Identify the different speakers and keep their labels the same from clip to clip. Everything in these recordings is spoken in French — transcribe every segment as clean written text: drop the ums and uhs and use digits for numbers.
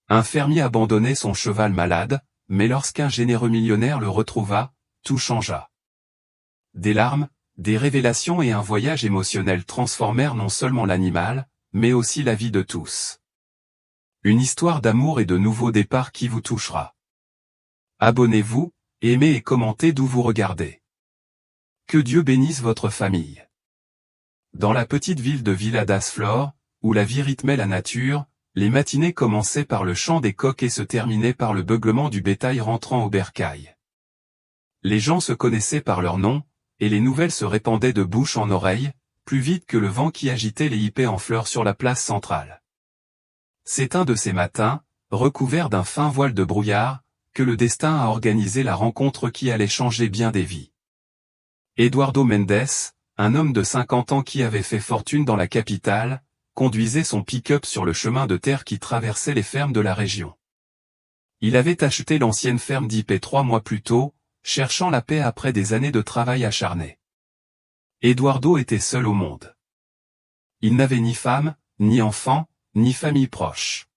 Speaker 1: Un fermier abandonnait son cheval malade, mais lorsqu'un généreux millionnaire le retrouva, tout changea. Des larmes, des révélations et un voyage émotionnel transformèrent non seulement l'animal, mais aussi la vie de tous. Une histoire d'amour et de nouveau départ qui vous touchera. Abonnez-vous, aimez et commentez d'où vous regardez. Que Dieu bénisse votre famille. Dans la petite ville de Villa das Flores, où la vie rythmait la nature, les matinées commençaient par le chant des coqs et se terminaient par le beuglement du bétail rentrant au bercail. Les gens se connaissaient par leur nom, et les nouvelles se répandaient de bouche en oreille, plus vite que le vent qui agitait les hypées en fleurs sur la place centrale. C'est un de ces matins, recouvert d'un fin voile de brouillard, que le destin a organisé la rencontre qui allait changer bien des vies. Eduardo Mendes, un homme de 50 ans qui avait fait fortune dans la capitale, conduisait son pick-up sur le chemin de terre qui traversait les fermes de la région. Il avait acheté l'ancienne ferme d'Ipé 3 mois plus tôt, cherchant la paix après des années de travail acharné. Eduardo était seul au monde. Il n'avait ni femme, ni enfant, ni famille proche.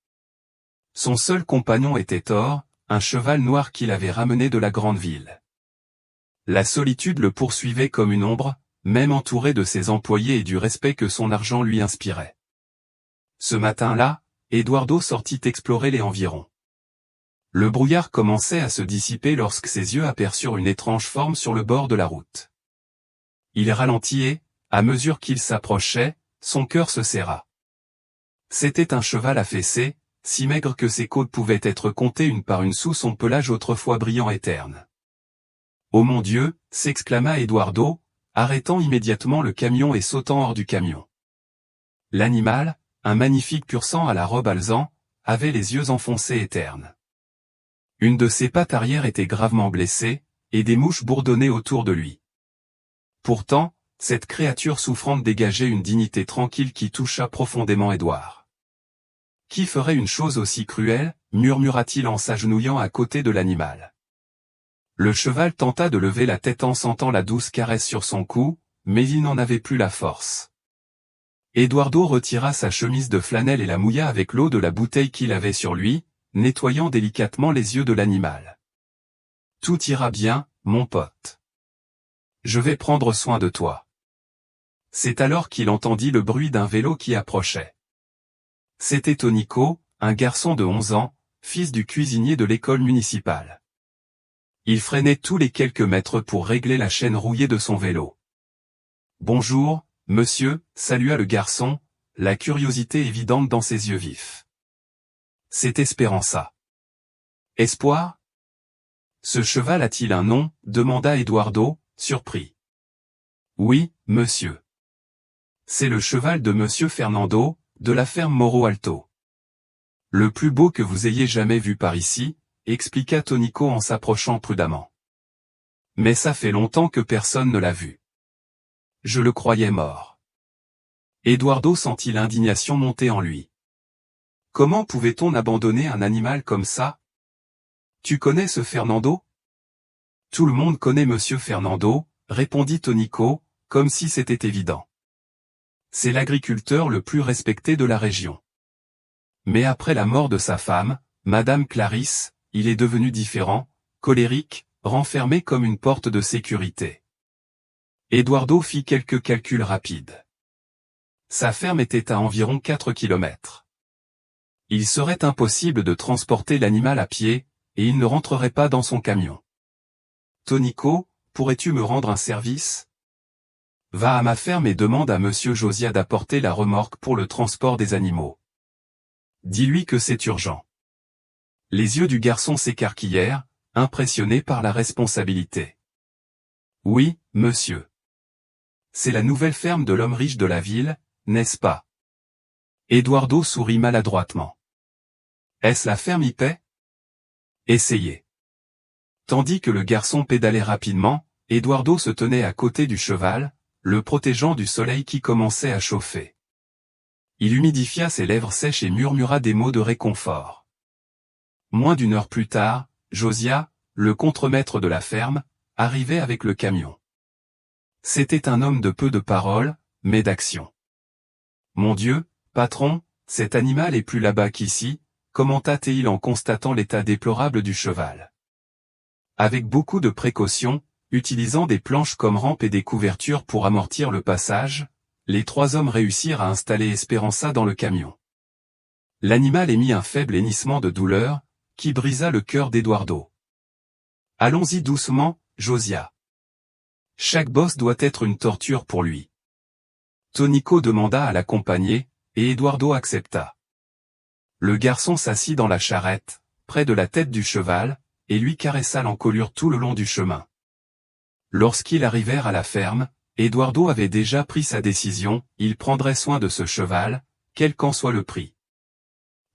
Speaker 1: Son seul compagnon était Thor, un cheval noir qu'il avait ramené de la grande ville. La solitude le poursuivait comme une ombre, même entouré de ses employés et du respect que son argent lui inspirait. Ce matin-là, Eduardo sortit explorer les environs. Le brouillard commençait à se dissiper lorsque ses yeux aperçurent une étrange forme sur le bord de la route. Il ralentit et, à mesure qu'il s'approchait, son cœur se serra. C'était un cheval affaissé, si maigre que ses côtes pouvaient être comptées une par une sous son pelage autrefois brillant et terne. « Oh mon Dieu !» s'exclama Eduardo, arrêtant immédiatement le camion et sautant hors du camion. L'animal, un magnifique pur-sang à la robe alezan, avait les yeux enfoncés et ternes. Une de ses pattes arrière était gravement blessée, et des mouches bourdonnaient autour de lui. Pourtant, cette créature souffrante dégageait une dignité tranquille qui toucha profondément Édouard. « Qui ferait une chose aussi cruelle ?» murmura-t-il en s'agenouillant à côté de l'animal. Le cheval tenta de lever la tête en sentant la douce caresse sur son cou, mais il n'en avait plus la force. Eduardo retira sa chemise de flanelle et la mouilla avec l'eau de la bouteille qu'il avait sur lui, nettoyant délicatement les yeux de l'animal. « Tout ira bien, mon pote. Je vais prendre soin de toi. » C'est alors qu'il entendit le bruit d'un vélo qui approchait. C'était Tonico, un garçon de 11 ans, fils du cuisinier de l'école municipale. Il freinait tous les quelques mètres pour régler la chaîne rouillée de son vélo. « Bonjour, monsieur », salua le garçon, la curiosité évidente dans ses yeux vifs. « C'est Esperanza. »« Espoir ? Ce cheval a-t-il un nom ?» demanda Eduardo, surpris. « Oui, monsieur. C'est le cheval de monsieur Fernando, de la ferme Moro Alto. Le plus beau que vous ayez jamais vu par ici, » expliqua Tonico en s'approchant prudemment. « Mais ça fait longtemps que personne ne l'a vu. Je le croyais mort. » Eduardo sentit l'indignation monter en lui. « Comment pouvait-on abandonner un animal comme ça ? Tu connais ce Fernando ? » « Tout le monde connaît monsieur Fernando, » répondit Tonico, comme si c'était évident. « C'est l'agriculteur le plus respecté de la région. Mais après la mort de sa femme, Madame Clarisse, il est devenu différent, colérique, renfermé comme une porte de sécurité. » Eduardo fit quelques calculs rapides. Sa ferme était à environ 4 kilomètres. Il serait impossible de transporter l'animal à pied, et il ne rentrerait pas dans son camion. « Tonico, pourrais-tu me rendre un service ? Va à ma ferme et demande à monsieur Josiah d'apporter la remorque pour le transport des animaux. Dis-lui que c'est urgent. » Les yeux du garçon s'écarquillèrent, impressionnés par la responsabilité. « Oui, monsieur. C'est la nouvelle ferme de l'homme riche de la ville, n'est-ce pas ?» Eduardo sourit maladroitement. « Est-ce la ferme Ipé ? Essayez. » Tandis que le garçon pédalait rapidement, Eduardo se tenait à côté du cheval, le protégeant du soleil qui commençait à chauffer. Il humidifia ses lèvres sèches et murmura des mots de réconfort. Moins d'une heure plus tard, Josiah, le contremaître de la ferme, arrivait avec le camion. C'était un homme de peu de paroles, mais d'action. « Mon Dieu, patron, cet animal est plus là-bas qu'ici, commenta-t-il en constatant l'état déplorable du cheval. Avec beaucoup de précautions, utilisant des planches comme rampe et des couvertures pour amortir le passage, les 3 hommes réussirent à installer Esperanza dans le camion. L'animal émit un faible hennissement de douleur, qui brisa le cœur d'Eduardo. « Allons-y doucement, Josiah. Chaque bosse doit être une torture pour lui. » Tonico demanda à l'accompagner, et Eduardo accepta. Le garçon s'assit dans la charrette, près de la tête du cheval, et lui caressa l'encolure tout le long du chemin. Lorsqu'ils arrivèrent à la ferme, Eduardo avait déjà pris sa décision, il prendrait soin de ce cheval, quel qu'en soit le prix.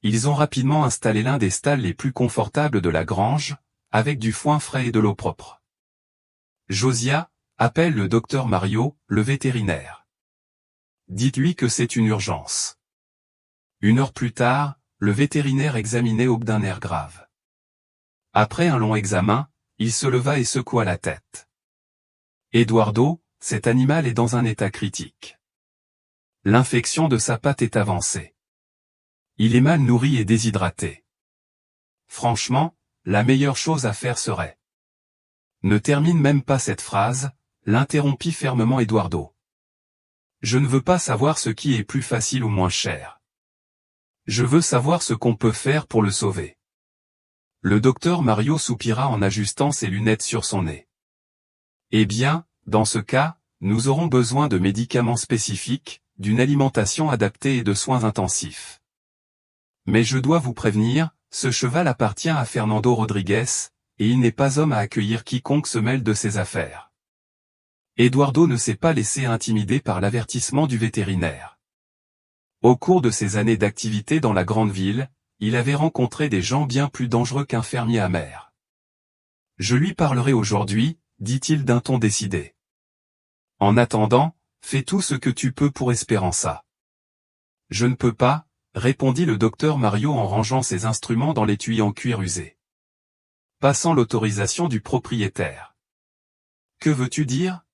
Speaker 1: Ils ont rapidement installé l'un des stalles les plus confortables de la grange, avec du foin frais et de l'eau propre. Josiah, appelle le docteur Mario, le vétérinaire. Dites-lui que c'est une urgence. 1 heure plus tard, le vétérinaire examinait Aube d'un air grave. Après un long examen, il se leva et secoua la tête. Eduardo, cet animal est dans un état critique. L'infection de sa patte est avancée. Il est mal nourri et déshydraté. Franchement, la meilleure chose à faire serait... Ne termine même pas cette phrase, l'interrompit fermement Eduardo. Je ne veux pas savoir ce qui est plus facile ou moins cher. Je veux savoir ce qu'on peut faire pour le sauver. Le docteur Mario soupira en ajustant ses lunettes sur son nez. Eh bien, dans ce cas, nous aurons besoin de médicaments spécifiques, d'une alimentation adaptée et de soins intensifs. Mais je dois vous prévenir, ce cheval appartient à Fernando Rodriguez, et il n'est pas homme à accueillir quiconque se mêle de ses affaires. Eduardo ne s'est pas laissé intimider par l'avertissement du vétérinaire. Au cours de ses années d'activité dans la grande ville, il avait rencontré des gens bien plus dangereux qu'un fermier amer. Je lui parlerai aujourd'hui, dit-il d'un ton décidé. En attendant, fais tout ce que tu peux pour Esperanza. Je ne peux pas, répondit le docteur Mario en rangeant ses instruments dans l'étui en cuir usé. Passant l'autorisation du propriétaire. Que veux-tu dire?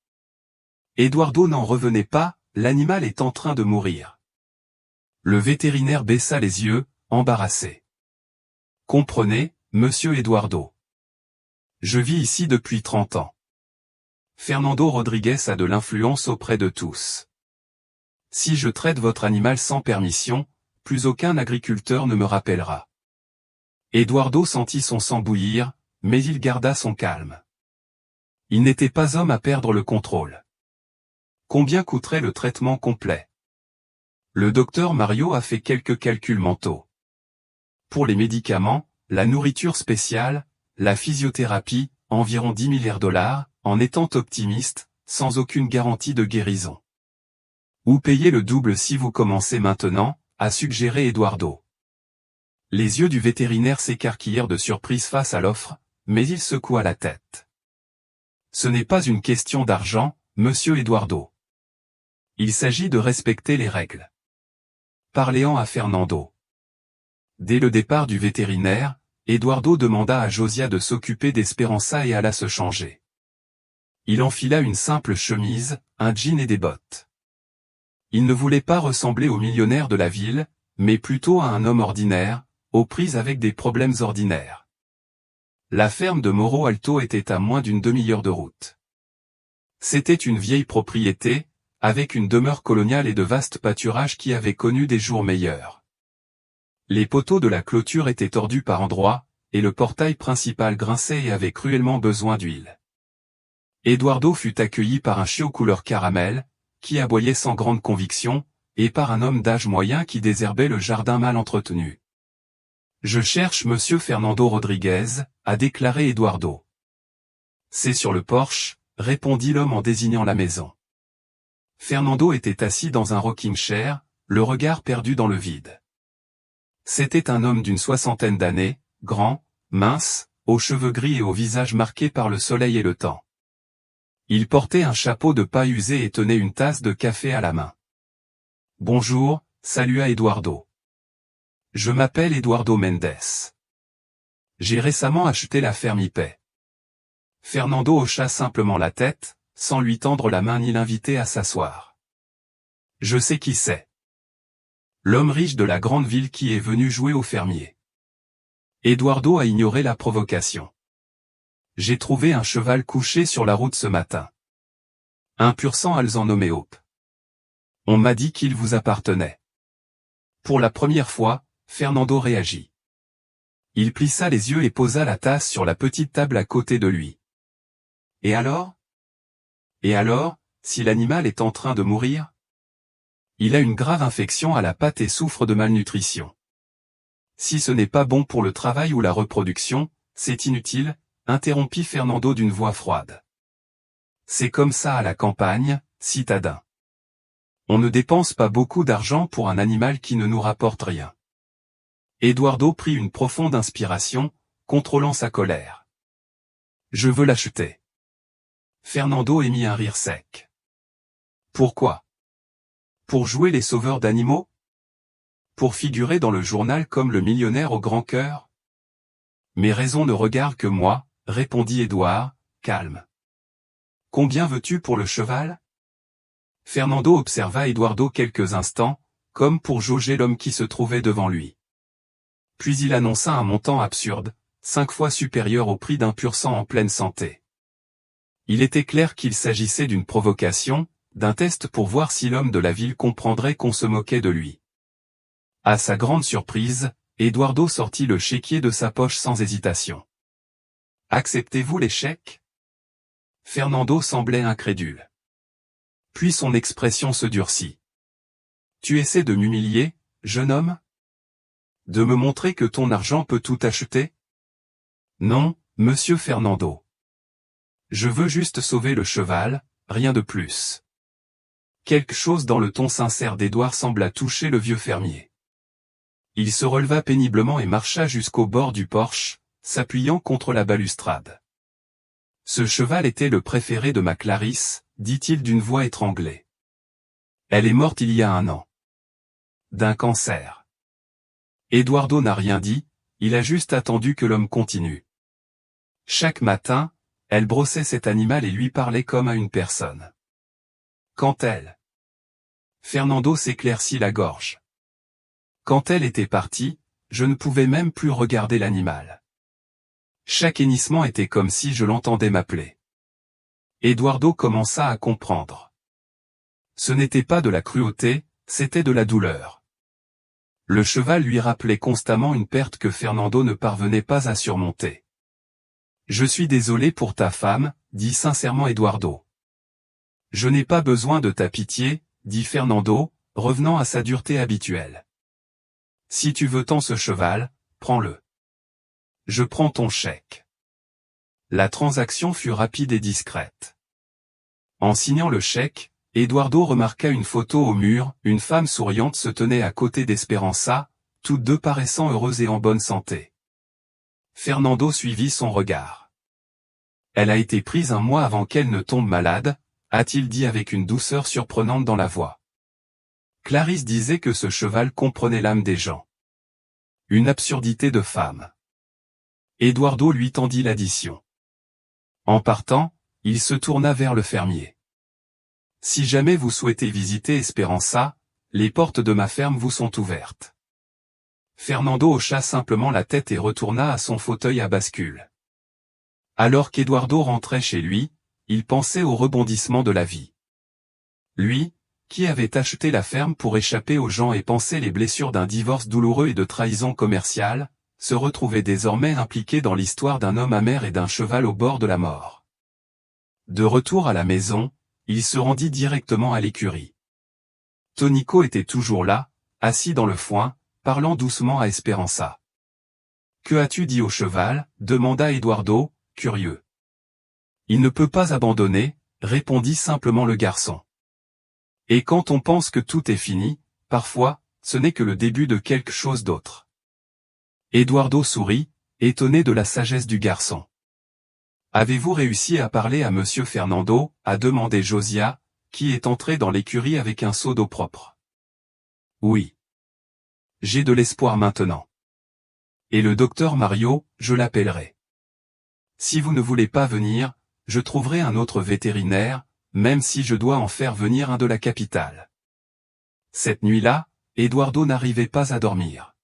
Speaker 1: Eduardo n'en revenait pas, l'animal est en train de mourir. Le vétérinaire baissa les yeux, embarrassé. Comprenez, monsieur Eduardo. Je vis ici depuis 30 ans. Fernando Rodriguez a de l'influence auprès de tous. Si je traite votre animal sans permission, plus aucun agriculteur ne me rappellera. Eduardo sentit son sang bouillir, mais il garda son calme. Il n'était pas homme à perdre le contrôle. Combien coûterait le traitement complet? Le docteur Mario a fait quelques calculs mentaux. Pour les médicaments, la nourriture spéciale, la physiothérapie, environ 10 milliards $, en étant optimiste, sans aucune garantie de guérison. Ou payez le double si vous commencez maintenant, a suggéré Eduardo. Les yeux du vétérinaire s'écarquillèrent de surprise face à l'offre, mais il secoua la tête. Ce n'est pas une question d'argent, monsieur Eduardo. Il s'agit de respecter les règles. Parléant à Fernando. Dès le départ du vétérinaire, Eduardo demanda à Josiah de s'occuper d'Esperanza et alla se changer. Il enfila une simple chemise, un jean et des bottes. Il ne voulait pas ressembler au millionnaire de la ville, mais plutôt à un homme ordinaire, aux prises avec des problèmes ordinaires. La ferme de Morro Alto était à moins d'une demi-heure de route. C'était une vieille propriété, avec une demeure coloniale et de vastes pâturages qui avaient connu des jours meilleurs. Les poteaux de la clôture étaient tordus par endroits, et le portail principal grinçait et avait cruellement besoin d'huile. Eduardo fut accueilli par un chiot couleur caramel, qui aboyait sans grande conviction, et par un homme d'âge moyen qui désherbait le jardin mal entretenu. « Je cherche monsieur Fernando Rodriguez », a déclaré Eduardo. « C'est sur le porche », répondit l'homme en désignant la maison. Fernando était assis dans un rocking chair, le regard perdu dans le vide. C'était un homme d'une 60aine d'années, grand, mince, aux cheveux gris et au visage marqué par le soleil et le temps. Il portait un chapeau de paille usé et tenait une tasse de café à la main. « Bonjour », salua Eduardo. « Je m'appelle Eduardo Mendes. J'ai récemment acheté la ferme Ipay. » Fernando hocha simplement la tête, sans lui tendre la main ni l'inviter à s'asseoir. « Je sais qui c'est. L'homme riche de la grande ville qui est venu jouer au fermier. Eduardo a ignoré la provocation. J'ai trouvé un cheval couché sur la route ce matin. Un pur sang alzan Hope. On m'a dit qu'il vous appartenait. Pour la première fois, Fernando réagit. Il plissa les yeux et posa la tasse sur la petite table à côté de lui. Et alors? Et alors, si l'animal est en train de mourir? Il a une grave infection à la patte et souffre de malnutrition. Si ce n'est pas bon pour le travail ou la reproduction, c'est inutile, interrompit Fernando d'une voix froide. C'est comme ça à la campagne, citadin. On ne dépense pas beaucoup d'argent pour un animal qui ne nous rapporte rien. Eduardo prit une profonde inspiration, contrôlant sa colère. Je veux l'acheter. Fernando émit un rire sec. Pourquoi? Pour jouer les sauveurs d'animaux? Pour figurer dans le journal comme le millionnaire au grand cœur? Mes raisons ne regardent que moi, répondit Édouard, calme. Combien veux-tu pour le cheval? Fernando observa Eduardo quelques instants, comme pour jauger l'homme qui se trouvait devant lui. Puis il annonça un montant absurde, 5 fois supérieur au prix d'un pur sang en pleine santé. Il était clair qu'il s'agissait d'une provocation, d'un test pour voir si l'homme de la ville comprendrait qu'on se moquait de lui. À sa grande surprise, Eduardo sortit le chéquier de sa poche sans hésitation. Acceptez-vous les chèques? Fernando semblait incrédule. Puis son expression se durcit. Tu essaies de m'humilier, jeune homme? De me montrer que ton argent peut tout acheter? Non, monsieur Fernando. Je veux juste sauver le cheval, rien de plus. Quelque chose dans le ton sincère d'Édouard sembla toucher le vieux fermier. Il se releva péniblement et marcha jusqu'au bord du porche, s'appuyant contre la balustrade. Ce cheval était le préféré de ma Clarisse, dit-il d'une voix étranglée. Elle est morte il y a 1 an. D'un cancer. Eduardo n'a rien dit, il a juste attendu que l'homme continue. Chaque matin, elle brossait cet animal et lui parlait comme à une personne. Quand elle... Fernando s'éclaircit la gorge. Quand elle était partie, je ne pouvais même plus regarder l'animal. Chaque hennissement était comme si je l'entendais m'appeler. Eduardo commença à comprendre. Ce n'était pas de la cruauté, c'était de la douleur. Le cheval lui rappelait constamment une perte que Fernando ne parvenait pas à surmonter. Je suis désolé pour ta femme, dit sincèrement Eduardo. Je n'ai pas besoin de ta pitié, dit Fernando, revenant à sa dureté habituelle. Si tu veux tant ce cheval, prends-le. Je prends ton chèque. La transaction fut rapide et discrète. En signant le chèque, Eduardo remarqua une photo au mur, une femme souriante se tenait à côté d'Esperanza, toutes deux paraissant heureuses et en bonne santé. Fernando suivit son regard. Elle a été prise 1 mois avant qu'elle ne tombe malade, a-t-il dit avec une douceur surprenante dans la voix. Clarisse disait que ce cheval comprenait l'âme des gens. Une absurdité de femme. Eduardo lui tendit l'addition. En partant, il se tourna vers le fermier. Si jamais vous souhaitez visiter Esperanza, les portes de ma ferme vous sont ouvertes. Fernando hocha simplement la tête et retourna à son fauteuil à bascule. Alors qu'Eduardo rentrait chez lui, il pensait au rebondissement de la vie. Lui, qui avait acheté la ferme pour échapper aux gens et pensait les blessures d'un divorce douloureux et de trahison commerciale, se retrouvait désormais impliqué dans l'histoire d'un homme amer et d'un cheval au bord de la mort. De retour à la maison, il se rendit directement à l'écurie. Tonico était toujours là, assis dans le foin, parlant doucement à Esperanza. « Que as-tu dit au cheval » demanda Eduardo, curieux. « Il ne peut pas abandonner » répondit simplement le garçon. « Et quand on pense que tout est fini, parfois, ce n'est que le début de quelque chose d'autre. » Eduardo sourit, étonné de la sagesse du garçon. « Avez-vous réussi à parler à monsieur Fernando » a demandé Josiah, qui est entré dans l'écurie avec un seau d'eau propre. « Oui. J'ai de l'espoir maintenant. Et le docteur Mario, je l'appellerai. Si vous ne voulez pas venir, je trouverai un autre vétérinaire, même si je dois en faire venir un de la capitale. » Cette nuit-là, Eduardo n'arrivait pas à dormir.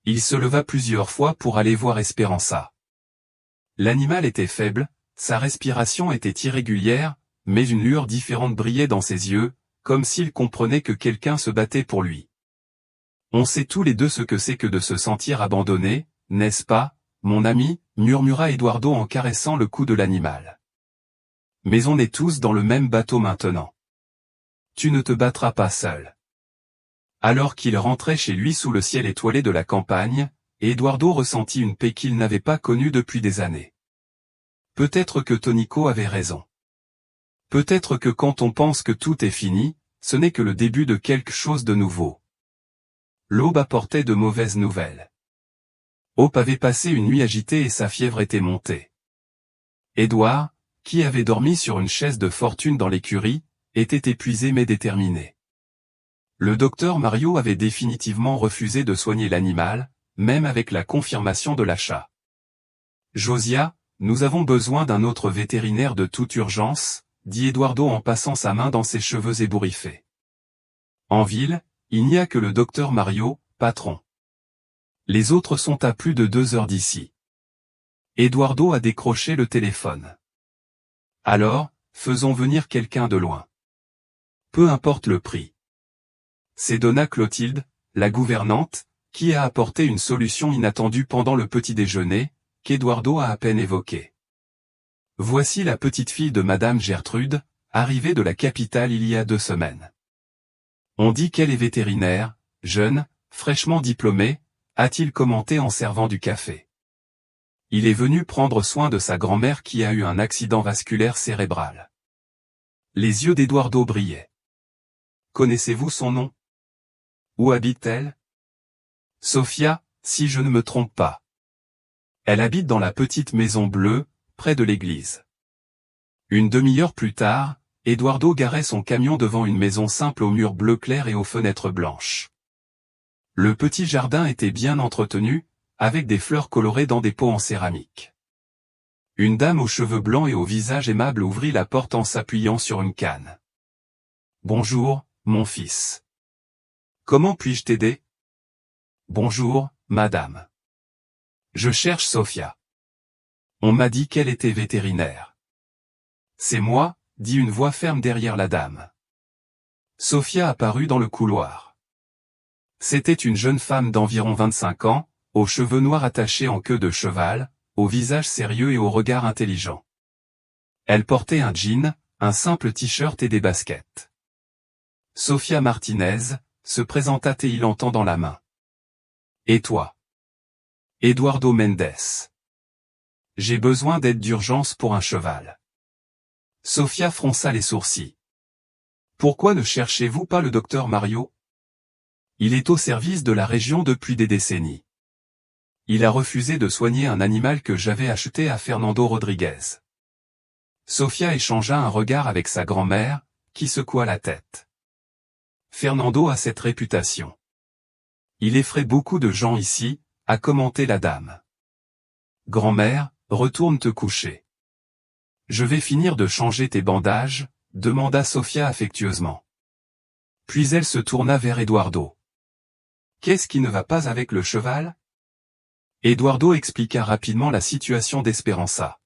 Speaker 1: Il se leva plusieurs fois pour aller voir Esperanza. L'animal était faible, sa respiration était irrégulière, mais une lueur différente brillait dans ses yeux, comme s'il comprenait que quelqu'un se battait pour lui. On sait tous les deux ce que c'est que de se sentir abandonné, n'est-ce pas, mon ami, murmura Eduardo en caressant le cou de l'animal. Mais on est tous dans le même bateau maintenant. Tu ne te battras pas seul. Alors qu'il rentrait chez lui sous le ciel étoilé de la campagne, Eduardo ressentit une paix qu'il n'avait pas connue depuis des années. Peut-être que Tonico avait raison. Peut-être que quand on pense que tout est fini, ce n'est que le début de quelque chose de nouveau. L'aube apportait de mauvaises nouvelles. Hope avait passé une nuit agitée et sa fièvre était montée. Édouard, qui avait dormi sur une chaise de fortune dans l'écurie, était épuisé mais déterminé. Le docteur Mario avait définitivement refusé de soigner l'animal, même avec la confirmation de l'achat. Josia, nous avons besoin d'un autre vétérinaire de toute urgence, dit Eduardo en passant sa main dans ses cheveux ébouriffés. En ville, il n'y a que le docteur Mario, patron. Les autres sont à plus de 2 heures d'ici. Eduardo a décroché le téléphone. Alors, faisons venir quelqu'un de loin. Peu importe le prix. C'est Donna Clotilde, la gouvernante, qui a apporté une solution inattendue pendant le petit déjeuner, qu'Eduardo a à peine évoqué. Voici la petite fille de Madame Gertrude, arrivée de la capitale il y a 2 semaines. On dit qu'elle est vétérinaire, jeune, fraîchement diplômée, a-t-il commenté en servant du café. Il est venu prendre soin de sa grand-mère qui a eu un accident vasculaire cérébral. Les yeux d'Eduardo brillaient. Connaissez-vous son nom? Où habite-t-elle? Sofia, si je ne me trompe pas. Elle habite dans la petite maison bleue, près de l'église. Une demi-heure plus tard, Eduardo garait son camion devant une maison simple aux murs bleu clair et aux fenêtres blanches. Le petit jardin était bien entretenu, avec des fleurs colorées dans des pots en céramique. Une dame aux cheveux blancs et au visage aimable ouvrit la porte en s'appuyant sur une canne. « Bonjour, mon fils. Comment puis-je t'aider? » « Bonjour, madame. Je cherche Sofia. On m'a dit qu'elle était vétérinaire. »« C'est moi, » dit une voix ferme derrière la dame. Sofia apparut dans le couloir. C'était une jeune femme d'environ 25 ans, aux cheveux noirs attachés en queue de cheval, au visage sérieux et au regard intelligent. Elle portait un jean, un simple t-shirt et des baskets. Sofia Martinez, se présenta-t-il en tendant la main. Et toi? Eduardo Mendes. J'ai besoin d'aide d'urgence pour un cheval. Sofia fronça les sourcils. Pourquoi ne cherchez-vous pas le docteur Mario? Il est au service de la région depuis des décennies. Il a refusé de soigner un animal que j'avais acheté à Fernando Rodriguez. Sofia échangea un regard avec sa grand-mère, qui secoua la tête. Fernando a cette réputation. Il effraie beaucoup de gens ici, a commenté la dame. Grand-mère, retourne te coucher. Je vais finir de changer tes bandages, demanda Sofia affectueusement. Puis elle se tourna vers Eduardo. Qu'est-ce qui ne va pas avec le cheval? Eduardo expliqua rapidement la situation d'Esperanza.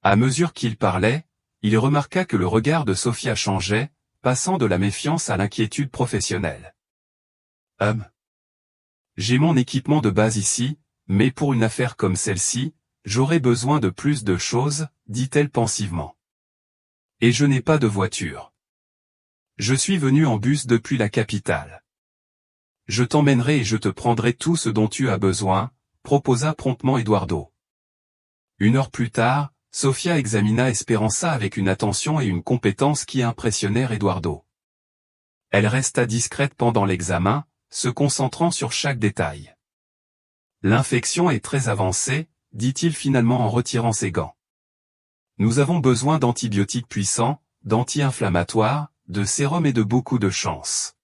Speaker 1: À mesure qu'il parlait, il remarqua que le regard de Sofia changeait, passant de la méfiance à l'inquiétude professionnelle. J'ai mon équipement de base ici, mais pour une affaire comme celle-ci, j'aurais besoin de plus de choses, dit-elle pensivement. Et je n'ai pas de voiture. Je suis venu en bus depuis la capitale. Je t'emmènerai et je te prendrai tout ce dont tu as besoin, proposa promptement Eduardo. 1 heure plus tard, Sofia examina Esperanza avec une attention et une compétence qui impressionnèrent Eduardo. Elle resta discrète pendant l'examen, se concentrant sur chaque détail. L'infection est très avancée, dit-il finalement en retirant ses gants. Nous avons besoin d'antibiotiques puissants, d'anti-inflammatoires, de sérum et de beaucoup de chance.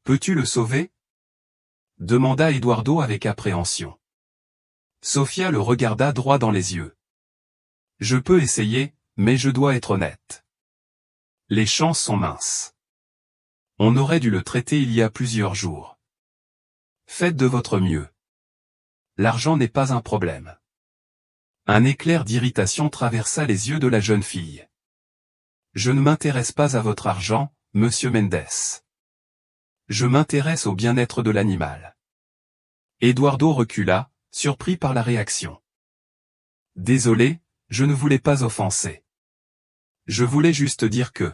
Speaker 1: Peux-tu le sauver? Demanda Eduardo avec appréhension. Sofia le regarda droit dans les yeux. Je peux essayer, mais je dois être honnête. Les chances sont minces. On aurait dû le traiter il y a plusieurs jours. Faites de votre mieux. L'argent n'est pas un problème. Un éclair d'irritation traversa les yeux de la jeune fille. Je ne m'intéresse pas à votre argent, monsieur Mendes. Je m'intéresse au bien-être de l'animal. Eduardo recula, surpris par la réaction. Désolé, je ne voulais pas offenser. Je voulais juste dire que...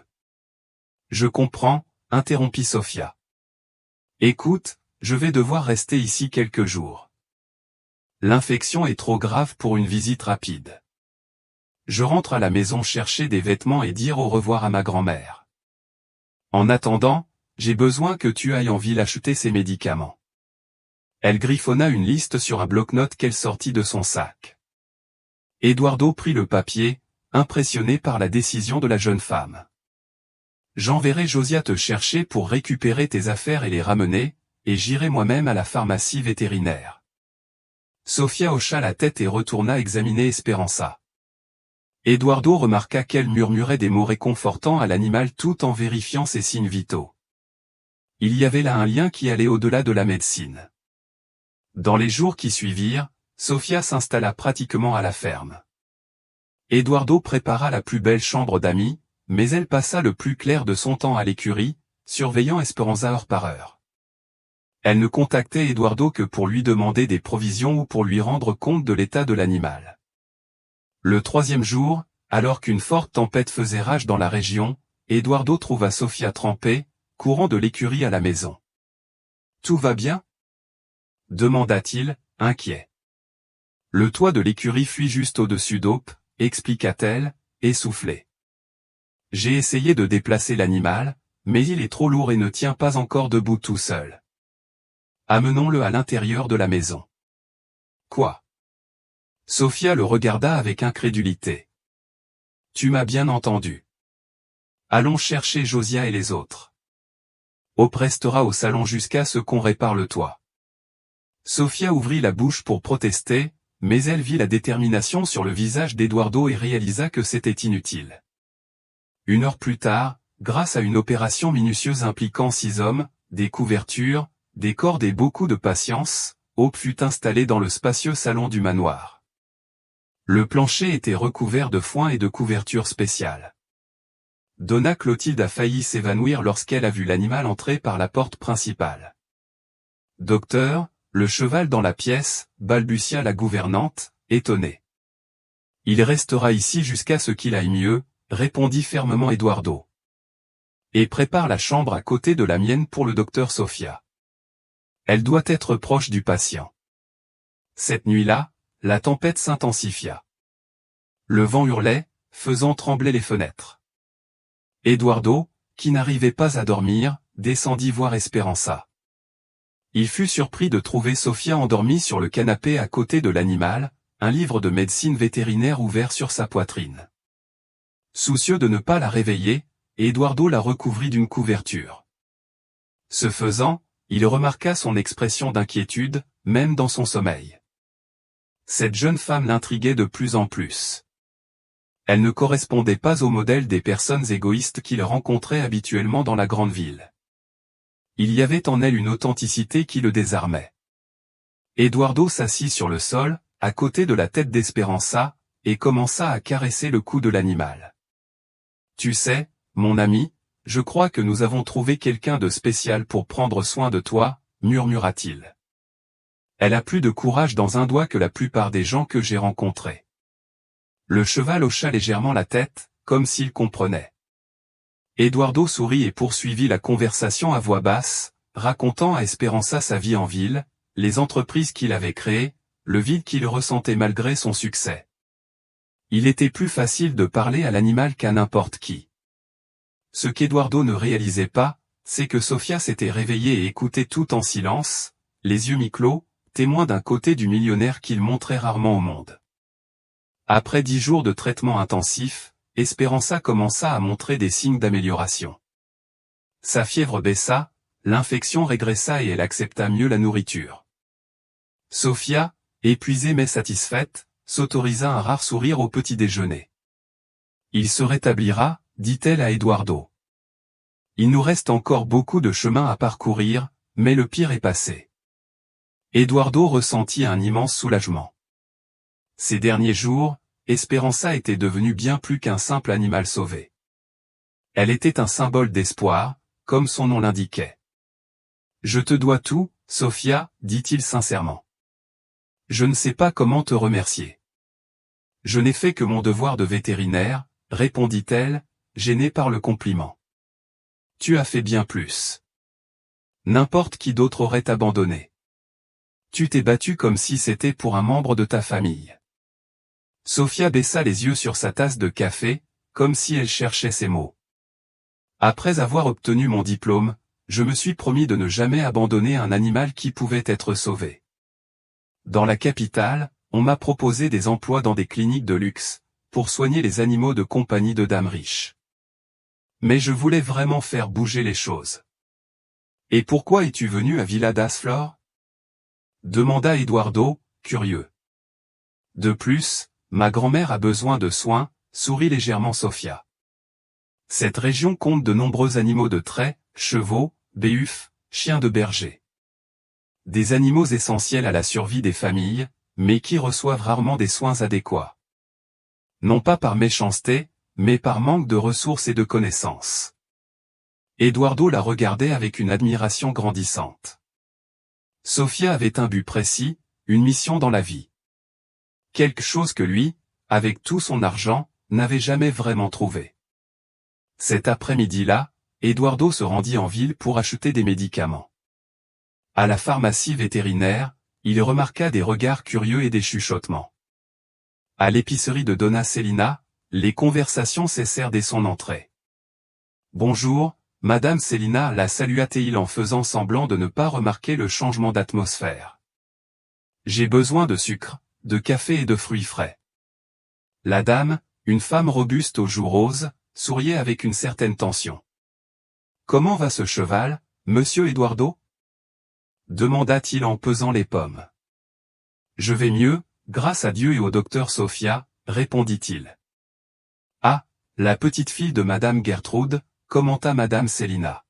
Speaker 1: Je comprends, interrompit Sofia. Écoute, je vais devoir rester ici quelques jours. L'infection est trop grave pour une visite rapide. Je rentre à la maison chercher des vêtements et dire au revoir à ma grand-mère. En attendant, j'ai besoin que tu ailles en ville acheter ces médicaments. Elle griffonna une liste sur un bloc-notes qu'elle sortit de son sac. Eduardo prit le papier, impressionné par la décision de la jeune femme. J'enverrai Josia te chercher pour récupérer tes affaires et les ramener, et j'irai moi-même à la pharmacie vétérinaire. Sofia hocha la tête et retourna examiner Esperanza. Eduardo remarqua qu'elle murmurait des mots réconfortants à l'animal tout en vérifiant ses signes vitaux. Il y avait là un lien qui allait au-delà de la médecine. Dans les jours qui suivirent, Sofia s'installa pratiquement à la ferme. Eduardo prépara la plus belle chambre d'amis, mais elle passa le plus clair de son temps à l'écurie, surveillant Esperanza heure par heure. Elle ne contactait Eduardo que pour lui demander des provisions ou pour lui rendre compte de l'état de l'animal. Le troisième jour, alors qu'une forte tempête faisait rage dans la région, Eduardo trouva Sofia trempée, courant de l'écurie à la maison. « Tout va bien ?» demanda-t-il, inquiet. Le toit de l'écurie fuit juste au-dessus d'Hope, expliqua-t-elle, essoufflée. J'ai essayé de déplacer l'animal, mais il est trop lourd et ne tient pas encore debout tout seul. Amenons-le à l'intérieur de la maison. Quoi? Sofia le regarda avec incrédulité. Tu m'as bien entendu. Allons chercher Josia et les autres. Hope restera au salon jusqu'à ce qu'on répare le toit. Sofia ouvrit la bouche pour protester, mais elle vit la détermination sur le visage d'Eduardo et réalisa que c'était inutile. Une heure plus tard, grâce à une opération minutieuse impliquant 6 hommes, des couvertures, des cordes et beaucoup de patience, Hope fut installée dans le spacieux salon du manoir. Le plancher était recouvert de foin et de couvertures spéciales. Donna Clotilde a failli s'évanouir lorsqu'elle a vu l'animal entrer par la porte principale. « Docteur, le cheval dans la pièce, balbutia la gouvernante, étonnée. Il restera ici jusqu'à ce qu'il aille mieux, répondit fermement Eduardo. Et prépare la chambre à côté de la mienne pour le docteur Sofia. Elle doit être proche du patient. Cette nuit-là, la tempête s'intensifia. Le vent hurlait, faisant trembler les fenêtres. Eduardo, qui n'arrivait pas à dormir, descendit voir Esperanza. Il fut surpris de trouver Sofia endormie sur le canapé à côté de l'animal, un livre de médecine vétérinaire ouvert sur sa poitrine. Soucieux de ne pas la réveiller, Eduardo la recouvrit d'une couverture. Ce faisant, il remarqua son expression d'inquiétude, même dans son sommeil. Cette jeune femme l'intriguait de plus en plus. Elle ne correspondait pas au modèle des personnes égoïstes qu'il rencontrait habituellement dans la grande ville. Il y avait en elle une authenticité qui le désarmait. Eduardo s'assit sur le sol, à côté de la tête d'Esperanza, et commença à caresser le cou de l'animal. « Tu sais, mon ami, je crois que nous avons trouvé quelqu'un de spécial pour prendre soin de toi, murmura-t-il. Elle a plus de courage dans un doigt que la plupart des gens que j'ai rencontrés. » Le cheval hocha légèrement la tête, comme s'il comprenait. Eduardo sourit et poursuivit la conversation à voix basse, racontant à Esperanza sa vie en ville, les entreprises qu'il avait créées, le vide qu'il ressentait malgré son succès. Il était plus facile de parler à l'animal qu'à n'importe qui. Ce qu'Eduardo ne réalisait pas, c'est que Sofia s'était réveillée et écoutait tout en silence, les yeux mi-clos, témoin d'un côté du millionnaire qu'il montrait rarement au monde. Après 10 jours de traitement intensif, Esperanza commença à montrer des signes d'amélioration. Sa fièvre baissa, l'infection régressa et elle accepta mieux la nourriture. Sofia, épuisée mais satisfaite, s'autorisa un rare sourire au petit déjeuner. Il se rétablira, dit-elle à Eduardo. Il nous reste encore beaucoup de chemin à parcourir, mais le pire est passé. Eduardo ressentit un immense soulagement. Ces derniers jours, Esperanza était devenue bien plus qu'un simple animal sauvé. Elle était un symbole d'espoir, comme son nom l'indiquait. « Je te dois tout, Sofia, dit-il sincèrement. Je ne sais pas comment te remercier. Je n'ai fait que mon devoir de vétérinaire, répondit-elle, gênée par le compliment. Tu as fait bien plus. N'importe qui d'autre aurait abandonné. Tu t'es battu comme si c'était pour un membre de ta famille. Sofia baissa les yeux sur sa tasse de café, comme si elle cherchait ses mots. Après avoir obtenu mon diplôme, je me suis promis de ne jamais abandonner un animal qui pouvait être sauvé. Dans la capitale, on m'a proposé des emplois dans des cliniques de luxe, pour soigner les animaux de compagnie de dames riches. Mais je voulais vraiment faire bouger les choses. Et pourquoi es-tu venu à Villa das Flores? Demanda Eduardo, curieux. De plus, ma grand-mère a besoin de soins, sourit légèrement Sofia. Cette région compte de nombreux animaux de trait, chevaux, béufs, chiens de berger. Des animaux essentiels à la survie des familles, mais qui reçoivent rarement des soins adéquats. Non pas par méchanceté, mais par manque de ressources et de connaissances. Eduardo la regardait avec une admiration grandissante. Sofia avait un but précis, une mission dans la vie. Quelque chose que lui, avec tout son argent, n'avait jamais vraiment trouvé. Cet après-midi-là, Eduardo se rendit en ville pour acheter des médicaments. À la pharmacie vétérinaire, il remarqua des regards curieux et des chuchotements. À l'épicerie de Donna Celina, les conversations cessèrent dès son entrée. « Bonjour, Madame Celina » la salua-t-il en faisant semblant de ne pas remarquer le changement d'atmosphère. « J'ai besoin de sucre, de café et de fruits frais. » La dame, une femme robuste aux joues roses, souriait avec une certaine tension. « Comment va ce cheval, monsieur Eduardo » demanda-t-il en pesant les pommes. « Je vais mieux, grâce à Dieu et au docteur Sofia, répondit-il. « Ah, la petite fille de Madame Gertrude, commenta Madame Celina.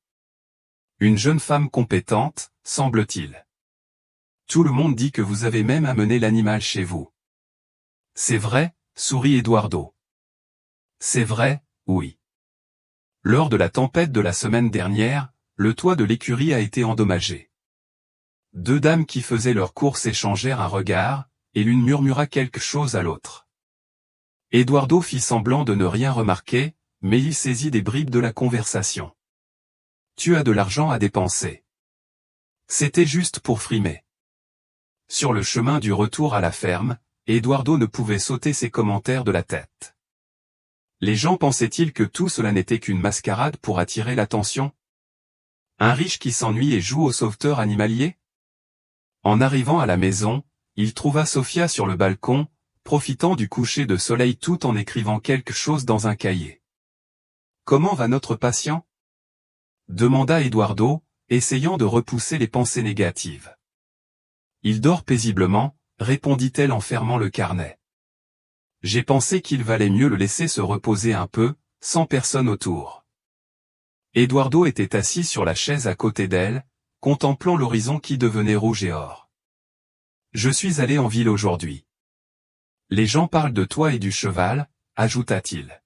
Speaker 1: Une jeune femme compétente, semble-t-il. Tout le monde dit que vous avez même amené l'animal chez vous. » C'est vrai, sourit Eduardo. C'est vrai, oui. Lors de la tempête de la semaine dernière, le toit de l'écurie a été endommagé. Deux dames qui faisaient leurs courses échangèrent un regard, et l'une murmura quelque chose à l'autre. Eduardo fit semblant de ne rien remarquer, mais il saisit des bribes de la conversation. Tu as de l'argent à dépenser. C'était juste pour frimer. Sur le chemin du retour à la ferme, Eduardo ne pouvait s'ôter ses commentaires de la tête. Les gens pensaient-ils que tout cela n'était qu'une mascarade pour attirer l'attention? Un riche qui s'ennuie et joue au sauveteur animalier? En arrivant à la maison, il trouva Sofia sur le balcon, profitant du coucher de soleil tout en écrivant quelque chose dans un cahier. « Comment va notre patient » demanda Eduardo, essayant de repousser les pensées négatives. « Il dort paisiblement » répondit-elle en fermant le carnet. « J'ai pensé qu'il valait mieux le laisser se reposer un peu, sans personne autour. » Eduardo était assis sur la chaise à côté d'elle, contemplant l'horizon qui devenait rouge et or. « Je suis allé en ville aujourd'hui. Les gens parlent de toi et du cheval, ajouta-t-il.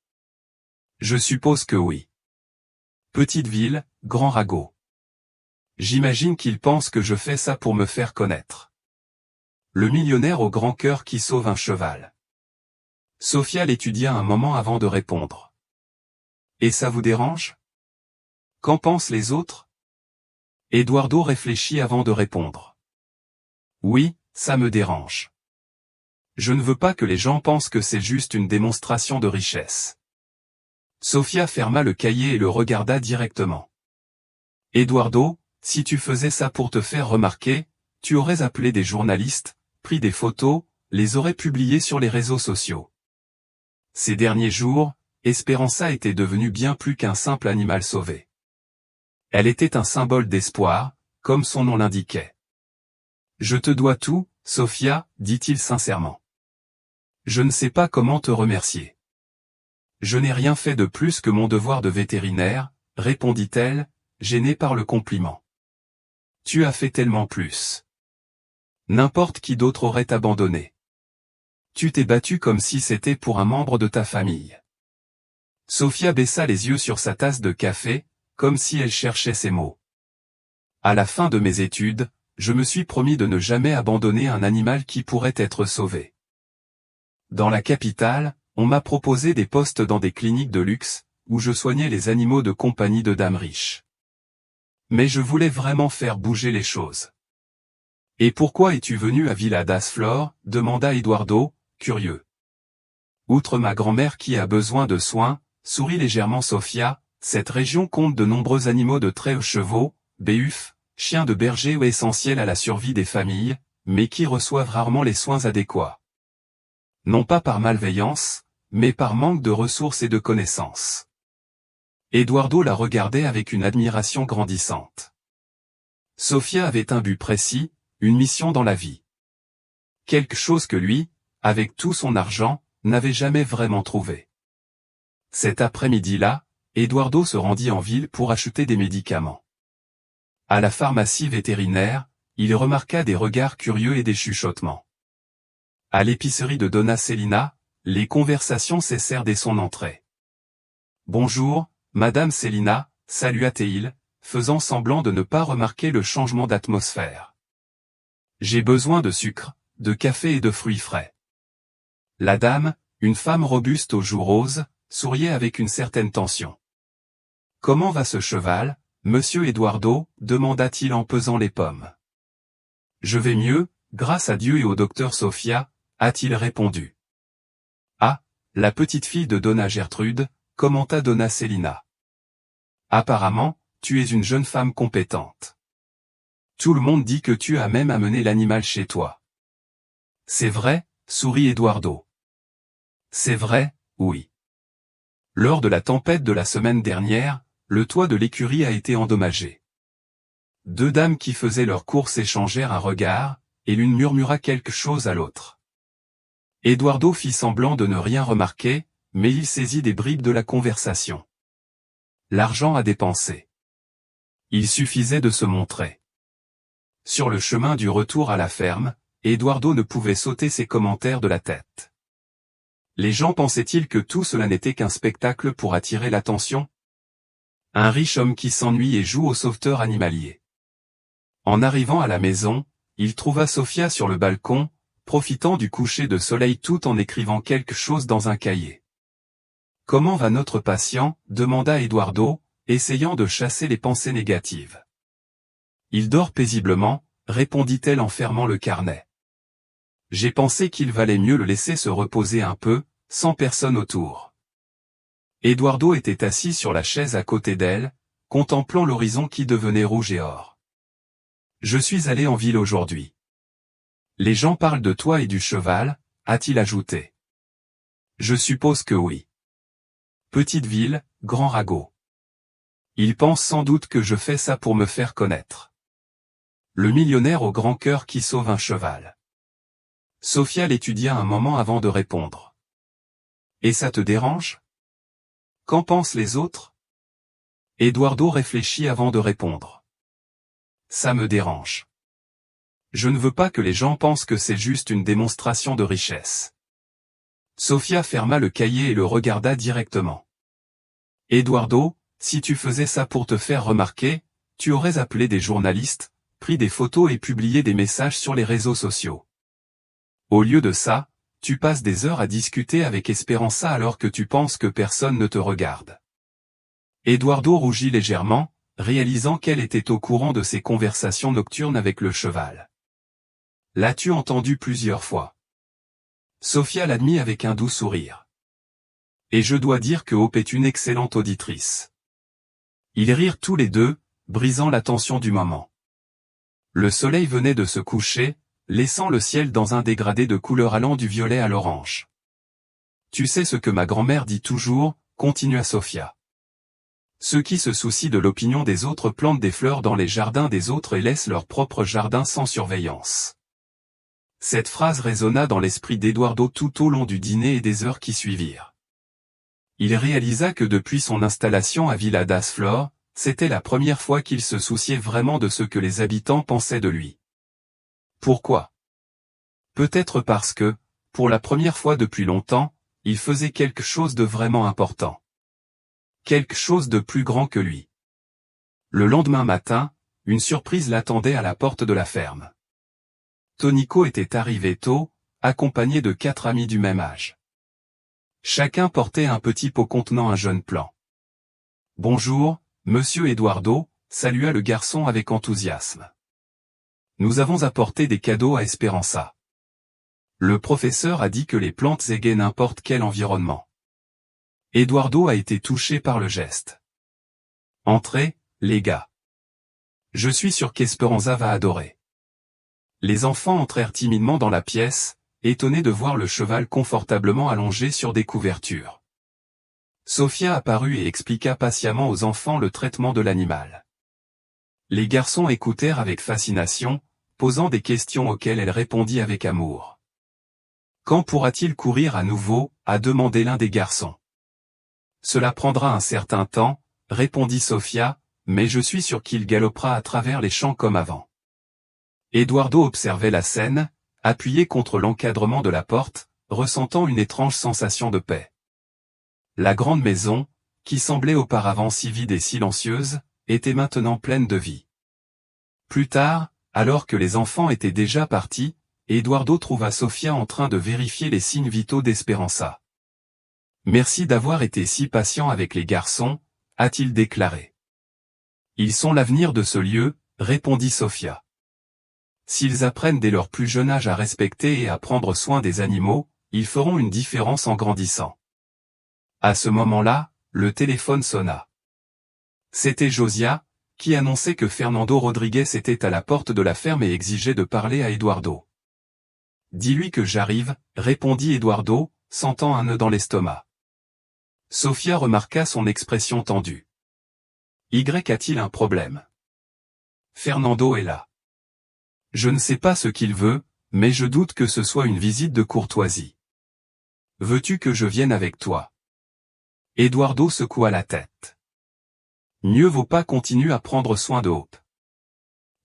Speaker 1: Je suppose que oui. Petite ville, grand ragot. J'imagine qu'ils pensent que je fais ça pour me faire connaître. Le millionnaire au grand cœur qui sauve un cheval. » Sofia l'étudia un moment avant de répondre. « Et ça vous dérange? Qu'en pensent les autres? » Eduardo réfléchit avant de répondre. « Oui, ça me dérange. Je ne veux pas que les gens pensent que c'est juste une démonstration de richesse. » Sofia ferma le cahier et le regarda directement. « Eduardo, si tu faisais ça pour te faire remarquer, tu aurais appelé des journalistes, pris des photos, les aurais publiées sur les réseaux sociaux. » Ces derniers jours, Esperanza était devenue bien plus qu'un simple animal sauvé. Elle était un symbole d'espoir, comme son nom l'indiquait. « Je te dois tout, Sofia, dit-il sincèrement. Je ne sais pas comment te remercier. Je n'ai rien fait de plus que mon devoir de vétérinaire, répondit-elle, gênée par le compliment. Tu as fait tellement plus. N'importe qui d'autre aurait abandonné. Tu t'es battu comme si c'était pour un membre de ta famille. Sofia baissa les yeux sur sa tasse de café, comme si elle cherchait ses mots. À la fin de mes études, je me suis promis de ne jamais abandonner un animal qui pourrait être sauvé. Dans la capitale, on m'a proposé des postes dans des cliniques de luxe, où je soignais les animaux de compagnie de dames riches. Mais je voulais vraiment faire bouger les choses. Et pourquoi es-tu venu à Villa das Flores, demanda Eduardo, curieux. Outre ma grand-mère qui a besoin de soins, sourit légèrement Sofia, cette région compte de nombreux animaux de trait, chevaux, béufs, chiens de berger ou essentiels à la survie des familles, mais qui reçoivent rarement les soins adéquats. Non pas par malveillance, mais par manque de ressources et de connaissances. Eduardo la regardait avec une admiration grandissante. Sofia avait un but précis, une mission dans la vie. Quelque chose que lui, avec tout son argent, n'avait jamais vraiment trouvé. Cet après-midi-là, Eduardo se rendit en ville pour acheter des médicaments. À la pharmacie vétérinaire, il remarqua des regards curieux et des chuchotements. À l'épicerie de Donna Celina, les conversations cessèrent dès son entrée. « Bonjour, Madame Celina », salua-t-il, faisant semblant de ne pas remarquer le changement d'atmosphère. « J'ai besoin de sucre, de café et de fruits frais. » La dame, une femme robuste aux joues roses, souriait avec une certaine tension. « Comment va ce cheval, monsieur Eduardo » demanda-t-il en pesant les pommes. « Je vais mieux, grâce à Dieu et au docteur Sofia », a-t-il répondu. « Ah, la petite fille de Donna Gertrude », commenta Donna Celina. « Apparemment, tu es une jeune femme compétente. Tout le monde dit que tu as même amené l'animal chez toi. »« C'est vrai », sourit Eduardo. « C'est vrai, oui. Lors de la tempête de la semaine dernière, le toit de l'écurie a été endommagé. Deux dames qui faisaient leurs courses échangèrent un regard, et l'une murmura quelque chose à l'autre. Eduardo fit semblant de ne rien remarquer, mais il saisit des bribes de la conversation. L'argent à dépenser. Il suffisait de se montrer. Sur le chemin du retour à la ferme, Eduardo ne pouvait sauter ses commentaires de la tête. Les gens pensaient-ils que tout cela n'était qu'un spectacle pour attirer l'attention? Un riche homme qui s'ennuie et joue au sauveteur animalier. En arrivant à la maison, il trouva Sofia sur le balcon, profitant du coucher de soleil tout en écrivant quelque chose dans un cahier. « Comment va notre patient » demanda Eduardo, essayant de chasser les pensées négatives. « Il dort paisiblement » répondit-elle en fermant le carnet. « J'ai pensé qu'il valait mieux le laisser se reposer un peu, sans personne autour. » Eduardo était assis sur la chaise à côté d'elle, contemplant l'horizon qui devenait rouge et or. « Je suis allé en ville aujourd'hui. Les gens parlent de toi et du cheval, a-t-il ajouté. Je suppose que oui. Petite ville, grand ragot. Ils pensent sans doute que je fais ça pour me faire connaître. Le millionnaire au grand cœur qui sauve un cheval. Sofia l'étudia un moment avant de répondre. Et ça te dérange? Qu'en pensent les autres? Eduardo réfléchit avant de répondre. Ça me dérange. Je ne veux pas que les gens pensent que c'est juste une démonstration de richesse. Sofia ferma le cahier et le regarda directement. Eduardo, si tu faisais ça pour te faire remarquer, tu aurais appelé des journalistes, pris des photos et publié des messages sur les réseaux sociaux. Au lieu de ça, tu passes des heures à discuter avec Esperanza alors que tu penses que personne ne te regarde. Eduardo rougit légèrement, réalisant qu'elle était au courant de ses conversations nocturnes avec le cheval. L'as-tu entendu plusieurs fois? Sofia l'admit avec un doux sourire. Et je dois dire que Hope est une excellente auditrice. Ils rirent tous les deux, brisant la tension du moment. Le soleil venait de se coucher, laissant le ciel dans un dégradé de couleur allant du violet à l'orange. Tu sais ce que ma grand-mère dit toujours, continua Sofia. Ceux qui se soucient de l'opinion des autres plantent des fleurs dans les jardins des autres et laissent leur propre jardin sans surveillance. Cette phrase résonna dans l'esprit d'Eduardo tout au long du dîner et des heures qui suivirent. Il réalisa que depuis son installation à Villa das Flores, c'était la première fois qu'il se souciait vraiment de ce que les habitants pensaient de lui. Pourquoi? Peut-être parce que, pour la première fois depuis longtemps, il faisait quelque chose de vraiment important. Quelque chose de plus grand que lui. Le lendemain matin, une surprise l'attendait à la porte de la ferme. Tonico était arrivé tôt, accompagné de 4 amis du même âge. Chacun portait un petit pot contenant un jeune plant. « Bonjour, monsieur Eduardo », salua le garçon avec enthousiasme. « Nous avons apporté des cadeaux à Esperanza. » Le professeur a dit que les plantes égaient n'importe quel environnement. Eduardo a été touché par le geste. « Entrez, les gars. Je suis sûr qu'Esperanza va adorer. » Les enfants entrèrent timidement dans la pièce, étonnés de voir le cheval confortablement allongé sur des couvertures. Sofia apparut et expliqua patiemment aux enfants le traitement de l'animal. Les garçons écoutèrent avec fascination, posant des questions auxquelles elle répondit avec amour. « Quand pourra-t-il courir à nouveau » a demandé l'un des garçons. « Cela prendra un certain temps » répondit Sofia, « mais je suis sûr qu'il galopera à travers les champs comme avant. » Eduardo observait la scène, appuyé contre l'encadrement de la porte, ressentant une étrange sensation de paix. La grande maison, qui semblait auparavant si vide et silencieuse, était maintenant pleine de vie. Plus tard, alors que les enfants étaient déjà partis, Eduardo trouva Sofia en train de vérifier les signes vitaux d'Esperanza. « Merci d'avoir été si patient avec les garçons », a-t-il déclaré. « Ils sont l'avenir de ce lieu », répondit Sofia. « S'ils apprennent dès leur plus jeune âge à respecter et à prendre soin des animaux, ils feront une différence en grandissant. » À ce moment-là, le téléphone sonna. C'était Josia, qui annonçait que Fernando Rodriguez était à la porte de la ferme et exigeait de parler à Eduardo. « Dis-lui que j'arrive », répondit Eduardo, sentant un nœud dans l'estomac. Sofia remarqua son expression tendue. « Y a-t-il un problème ? Fernando est là. Je ne sais pas ce qu'il veut, mais je doute que ce soit une visite de courtoisie. Veux-tu que je vienne avec toi ? » Eduardo secoua la tête. Mieux vaut pas continuer à prendre soin de Hope.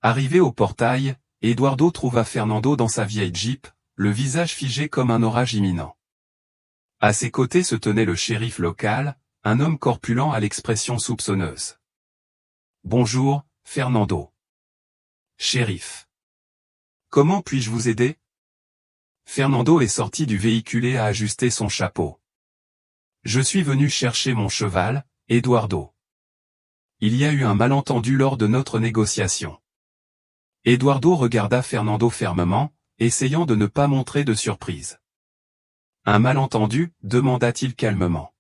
Speaker 1: Arrivé au portail, Eduardo trouva Fernando dans sa vieille Jeep, le visage figé comme un orage imminent. À ses côtés se tenait le shérif local, un homme corpulent à l'expression soupçonneuse. « Bonjour, Fernando. »« Shérif. Comment puis-je vous aider ?» Fernando est sorti du véhicule et a ajusté son chapeau. « Je suis venu chercher mon cheval, Eduardo. Il y a eu un malentendu lors de notre négociation. » Eduardo regarda Fernando fermement, essayant de ne pas montrer de surprise. « Un malentendu » demanda-t-il calmement.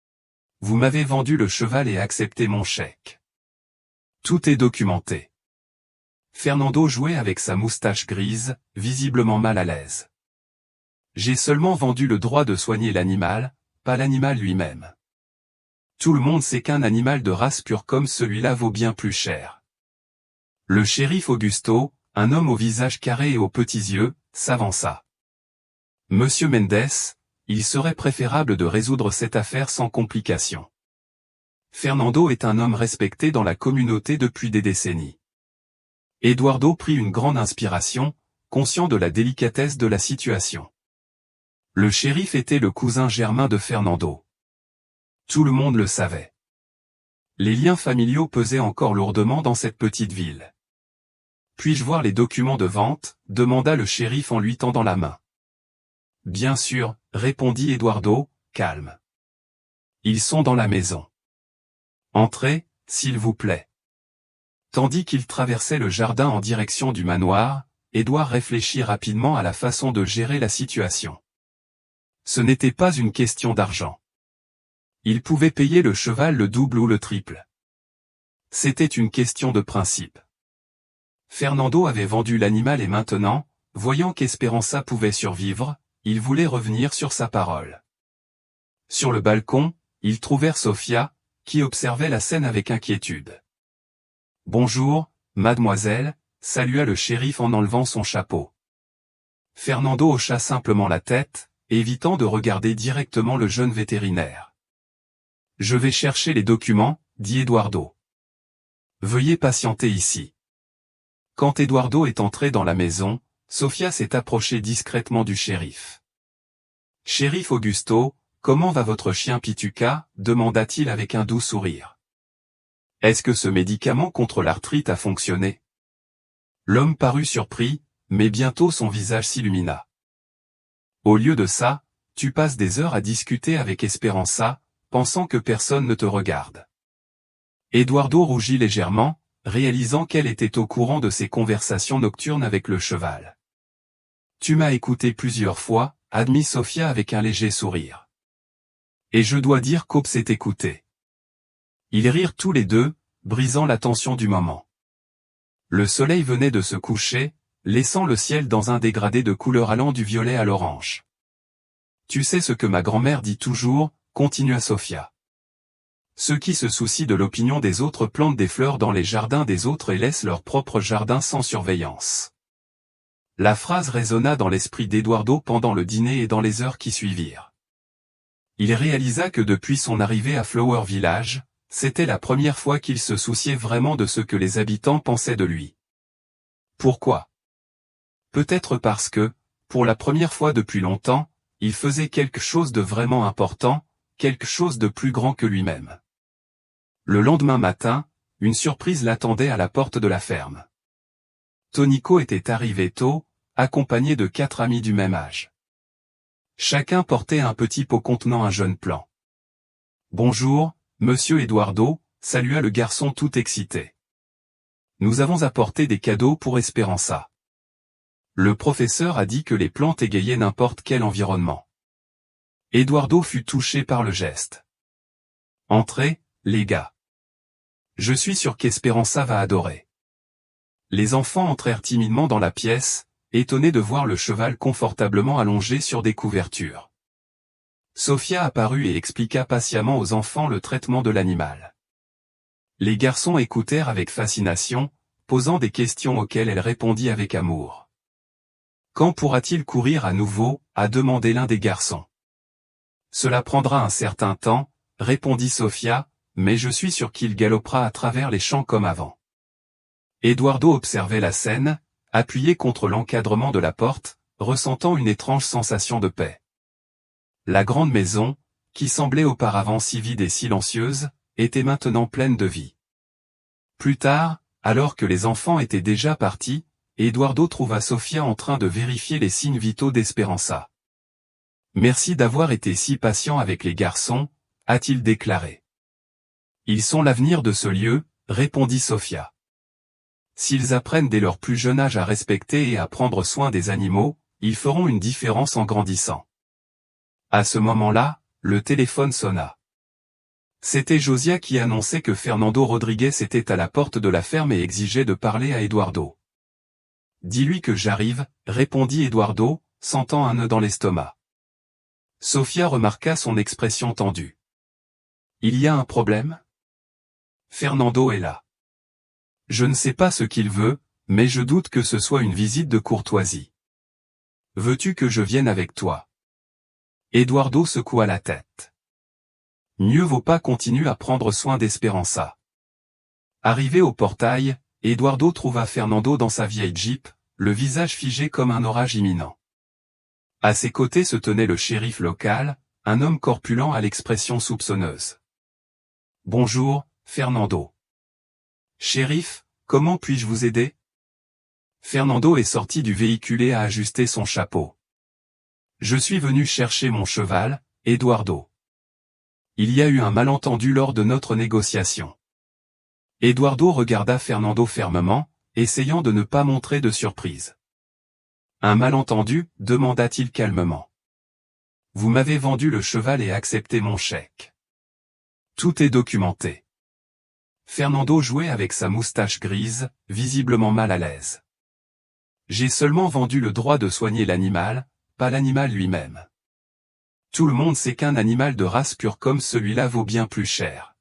Speaker 1: « Vous m'avez vendu le cheval et accepté mon chèque. Tout est documenté. » Fernando jouait avec sa moustache grise, visiblement mal à l'aise. « J'ai seulement vendu le droit de soigner l'animal, pas l'animal lui-même. Tout le monde sait qu'un animal de race pure comme celui-là vaut bien plus cher. » Le shérif Augusto, un homme au visage carré et aux petits yeux, s'avança. « Monsieur Mendes, il serait préférable de résoudre cette affaire sans complication. Fernando est un homme respecté dans la communauté depuis des décennies. » Eduardo prit une grande inspiration, conscient de la délicatesse de la situation. Le shérif était le cousin germain de Fernando. Tout le monde le savait. Les liens familiaux pesaient encore lourdement dans cette petite ville. « Puis-je voir les documents de vente ?» demanda le shérif en lui tendant la main. « Bien sûr », répondit Eduardo, calme. « Ils sont dans la maison. Entrez, s'il vous plaît. » Tandis qu'il traversait le jardin en direction du manoir, Édouard réfléchit rapidement à la façon de gérer la situation. Ce n'était pas une question d'argent. Il pouvait payer le cheval le double ou le triple. C'était une question de principe. Fernando avait vendu l'animal et maintenant, voyant qu'Esperanza pouvait survivre, il voulait revenir sur sa parole. Sur le balcon, ils trouvèrent Sofia, qui observait la scène avec inquiétude. « Bonjour, mademoiselle », salua le shérif en enlevant son chapeau. Fernando hocha simplement la tête, évitant de regarder directement le jeune vétérinaire. « Je vais chercher les documents, » dit Eduardo. « Veuillez patienter ici. » Quand Eduardo est entré dans la maison, Sofia s'est approchée discrètement du shérif. « Shérif Augusto, comment va votre chien Pituca ?» demanda-t-il avec un doux sourire. « Est-ce que ce médicament contre l'arthrite a fonctionné ?» L'homme parut surpris, mais bientôt son visage s'illumina. « Au lieu de ça, tu passes des heures à discuter avec Esperanza, pensant que personne ne te regarde. » Eduardo rougit légèrement, réalisant qu'elle était au courant de ses conversations nocturnes avec le cheval. « Tu m'as écouté plusieurs fois, » admit Sofia avec un léger sourire. « Et je dois dire qu'Hope s'est écouté. » Ils rirent tous les deux, brisant la tension du moment. Le soleil venait de se coucher, laissant le ciel dans un dégradé de couleur allant du violet à l'orange. « Tu sais ce que ma grand-mère dit toujours » continua Sofia. « Ceux qui se soucient de l'opinion des autres plantent des fleurs dans les jardins des autres et laissent leur propre jardin sans surveillance. » La phrase résonna dans l'esprit d'Eduardo pendant le dîner et dans les heures qui suivirent. Il réalisa que depuis son arrivée à Flower Village, c'était la première fois qu'il se souciait vraiment de ce que les habitants pensaient de lui. Pourquoi? Peut-être parce que, pour la première fois depuis longtemps, il faisait quelque chose de vraiment important, quelque chose de plus grand que lui-même. Le lendemain matin, une surprise l'attendait à la porte de la ferme. Tonico était arrivé tôt, accompagné de 4 amis du même âge. Chacun portait un petit pot contenant un jeune plant. « Bonjour, monsieur Eduardo » salua le garçon tout excité. « Nous avons apporté des cadeaux pour Esperanza. » Le professeur a dit que les plantes égayaient n'importe quel environnement. Eduardo fut touché par le geste. « Entrez, les gars. Je suis sûr qu'Esperanza va adorer. » Les enfants entrèrent timidement dans la pièce, étonnés de voir le cheval confortablement allongé sur des couvertures. Sofia apparut et expliqua patiemment aux enfants le traitement de l'animal. Les garçons écoutèrent avec fascination, posant des questions auxquelles elle répondit avec amour. « Quand pourra-t-il courir à nouveau ?» a demandé l'un des garçons. « Cela prendra un certain temps, » répondit Sofia, « mais je suis sûr qu'il galopera à travers les champs comme avant. » Eduardo observait la scène, appuyé contre l'encadrement de la porte, ressentant une étrange sensation de paix. La grande maison, qui semblait auparavant si vide et silencieuse, était maintenant pleine de vie. Plus tard, alors que les enfants étaient déjà partis, Eduardo trouva Sofia en train de vérifier les signes vitaux d'Esperanza. « Merci d'avoir été si patient avec les garçons » a-t-il déclaré. « Ils sont l'avenir de ce lieu » répondit Sofia. « S'ils apprennent dès leur plus jeune âge à respecter et à prendre soin des animaux, ils feront une différence en grandissant. » À ce moment-là, le téléphone sonna. C'était Josia qui annonçait que Fernando Rodriguez était à la porte de la ferme et exigeait de parler à Eduardo. « Dis-lui que j'arrive » répondit Eduardo, sentant un nœud dans l'estomac. Sofia remarqua son expression tendue. « Il y a un problème ? Fernando est là. Je ne sais pas ce qu'il veut, mais je doute que ce soit une visite de courtoisie. Veux-tu que je vienne avec toi ? » Eduardo secoua la tête. Mieux vaut pas continuer à prendre soin d'Esperanza. Arrivé au portail, Eduardo trouva Fernando dans sa vieille Jeep, le visage figé comme un orage imminent. À ses côtés se tenait le shérif local, un homme corpulent à l'expression soupçonneuse. « Bonjour, Fernando. »« Shérif, comment puis-je vous aider ?» Fernando est sorti du véhicule et a ajusté son chapeau. « Je suis venu chercher mon cheval, Eduardo. Il y a eu un malentendu lors de notre négociation. » Eduardo regarda Fernando fermement, essayant de ne pas montrer de surprise. « Un malentendu ?» demanda-t-il calmement. « Vous m'avez vendu le cheval et accepté mon chèque. Tout est documenté. » Fernando jouait avec sa moustache grise, visiblement mal à l'aise. « J'ai seulement vendu le droit de soigner l'animal, pas l'animal lui-même. Tout le monde sait qu'un animal de race pure comme celui-là vaut bien plus cher. »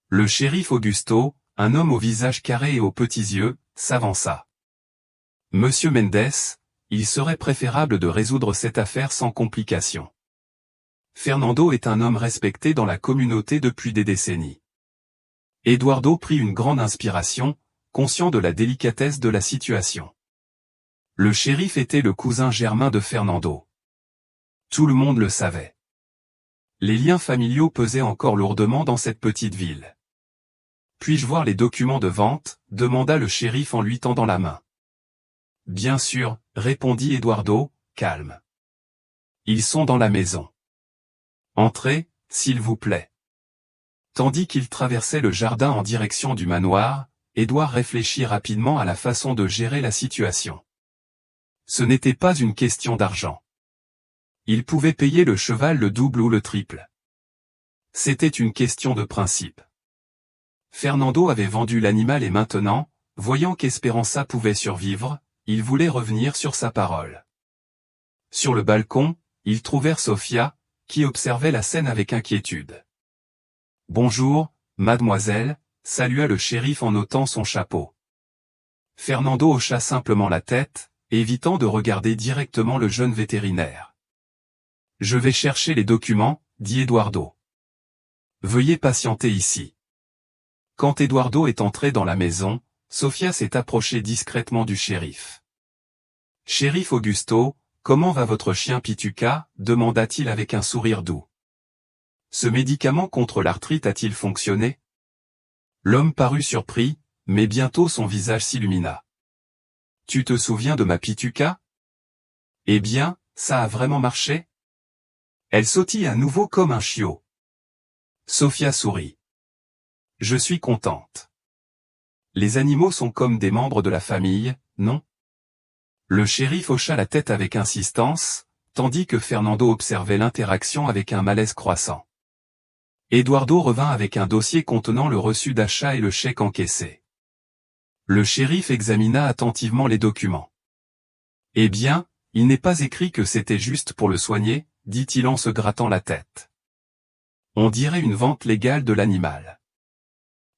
Speaker 1: Le shérif Augusto, un homme au visage carré et aux petits yeux, s'avança. « Monsieur Mendes, il serait préférable de résoudre cette affaire sans complication. Fernando est un homme respecté dans la communauté depuis des décennies. » Eduardo prit une grande inspiration, conscient de la délicatesse de la situation. Le shérif était le cousin germain de Fernando. Tout le monde le savait. Les liens familiaux pesaient encore lourdement dans cette petite ville. « Puis-je voir les documents de vente ?» demanda le shérif en lui tendant la main. « Bien sûr », répondit Eduardo, calme. « Ils sont dans la maison. Entrez, s'il vous plaît. » Tandis qu'il traversait le jardin en direction du manoir, Édouard réfléchit rapidement à la façon de gérer la situation. Ce n'était pas une question d'argent. Il pouvait payer le cheval le double ou le triple. C'était une question de principe. Fernando avait vendu l'animal et maintenant, voyant qu'Esperanza pouvait survivre, il voulait revenir sur sa parole. Sur le balcon, ils trouvèrent Sofia, qui observait la scène avec inquiétude. « Bonjour, mademoiselle », salua le shérif en ôtant son chapeau. Fernando hocha simplement la tête, évitant de regarder directement le jeune vétérinaire. « Je vais chercher les documents, » dit Eduardo. « Veuillez patienter ici. » Quand Eduardo est entré dans la maison, Sofia s'est approchée discrètement du shérif. « Shérif Augusto, comment va votre chien Pituca ?» demanda-t-il avec un sourire doux. « Ce médicament contre l'arthrite a-t-il fonctionné ?» L'homme parut surpris, mais bientôt son visage s'illumina. « Tu te souviens de ma Pituca ? Eh bien, ça a vraiment marché ? Elle sautille à nouveau comme un chiot. » Sofia sourit. « Je suis contente. Les animaux sont comme des membres de la famille, non ? » Le shérif hocha la tête avec insistance, tandis que Fernando observait l'interaction avec un malaise croissant. Eduardo revint avec un dossier contenant le reçu d'achat et le chèque encaissé. Le shérif examina attentivement les documents. « Eh bien, il n'est pas écrit que c'était juste pour le soigner, » dit-il en se grattant la tête. « On dirait une vente légale de l'animal. »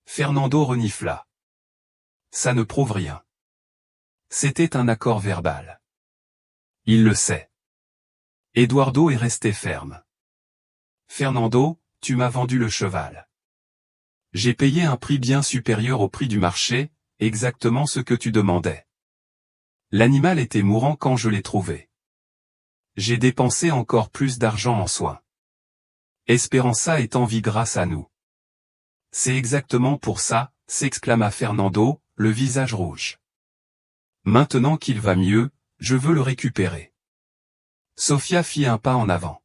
Speaker 1: Fernando renifla. « Ça ne prouve rien. C'était un accord verbal. » « Il le sait. » Eduardo est resté ferme. « Fernando, tu m'as vendu le cheval. J'ai payé un prix bien supérieur au prix du marché, exactement ce que tu demandais. L'animal était mourant quand je l'ai trouvé. J'ai dépensé encore plus d'argent en soins. Esperanza est en vie grâce à nous. »« C'est exactement pour ça, » s'exclama Fernando, le visage rouge. « Maintenant qu'il va mieux, je veux le récupérer. » Sofia fit un pas en avant.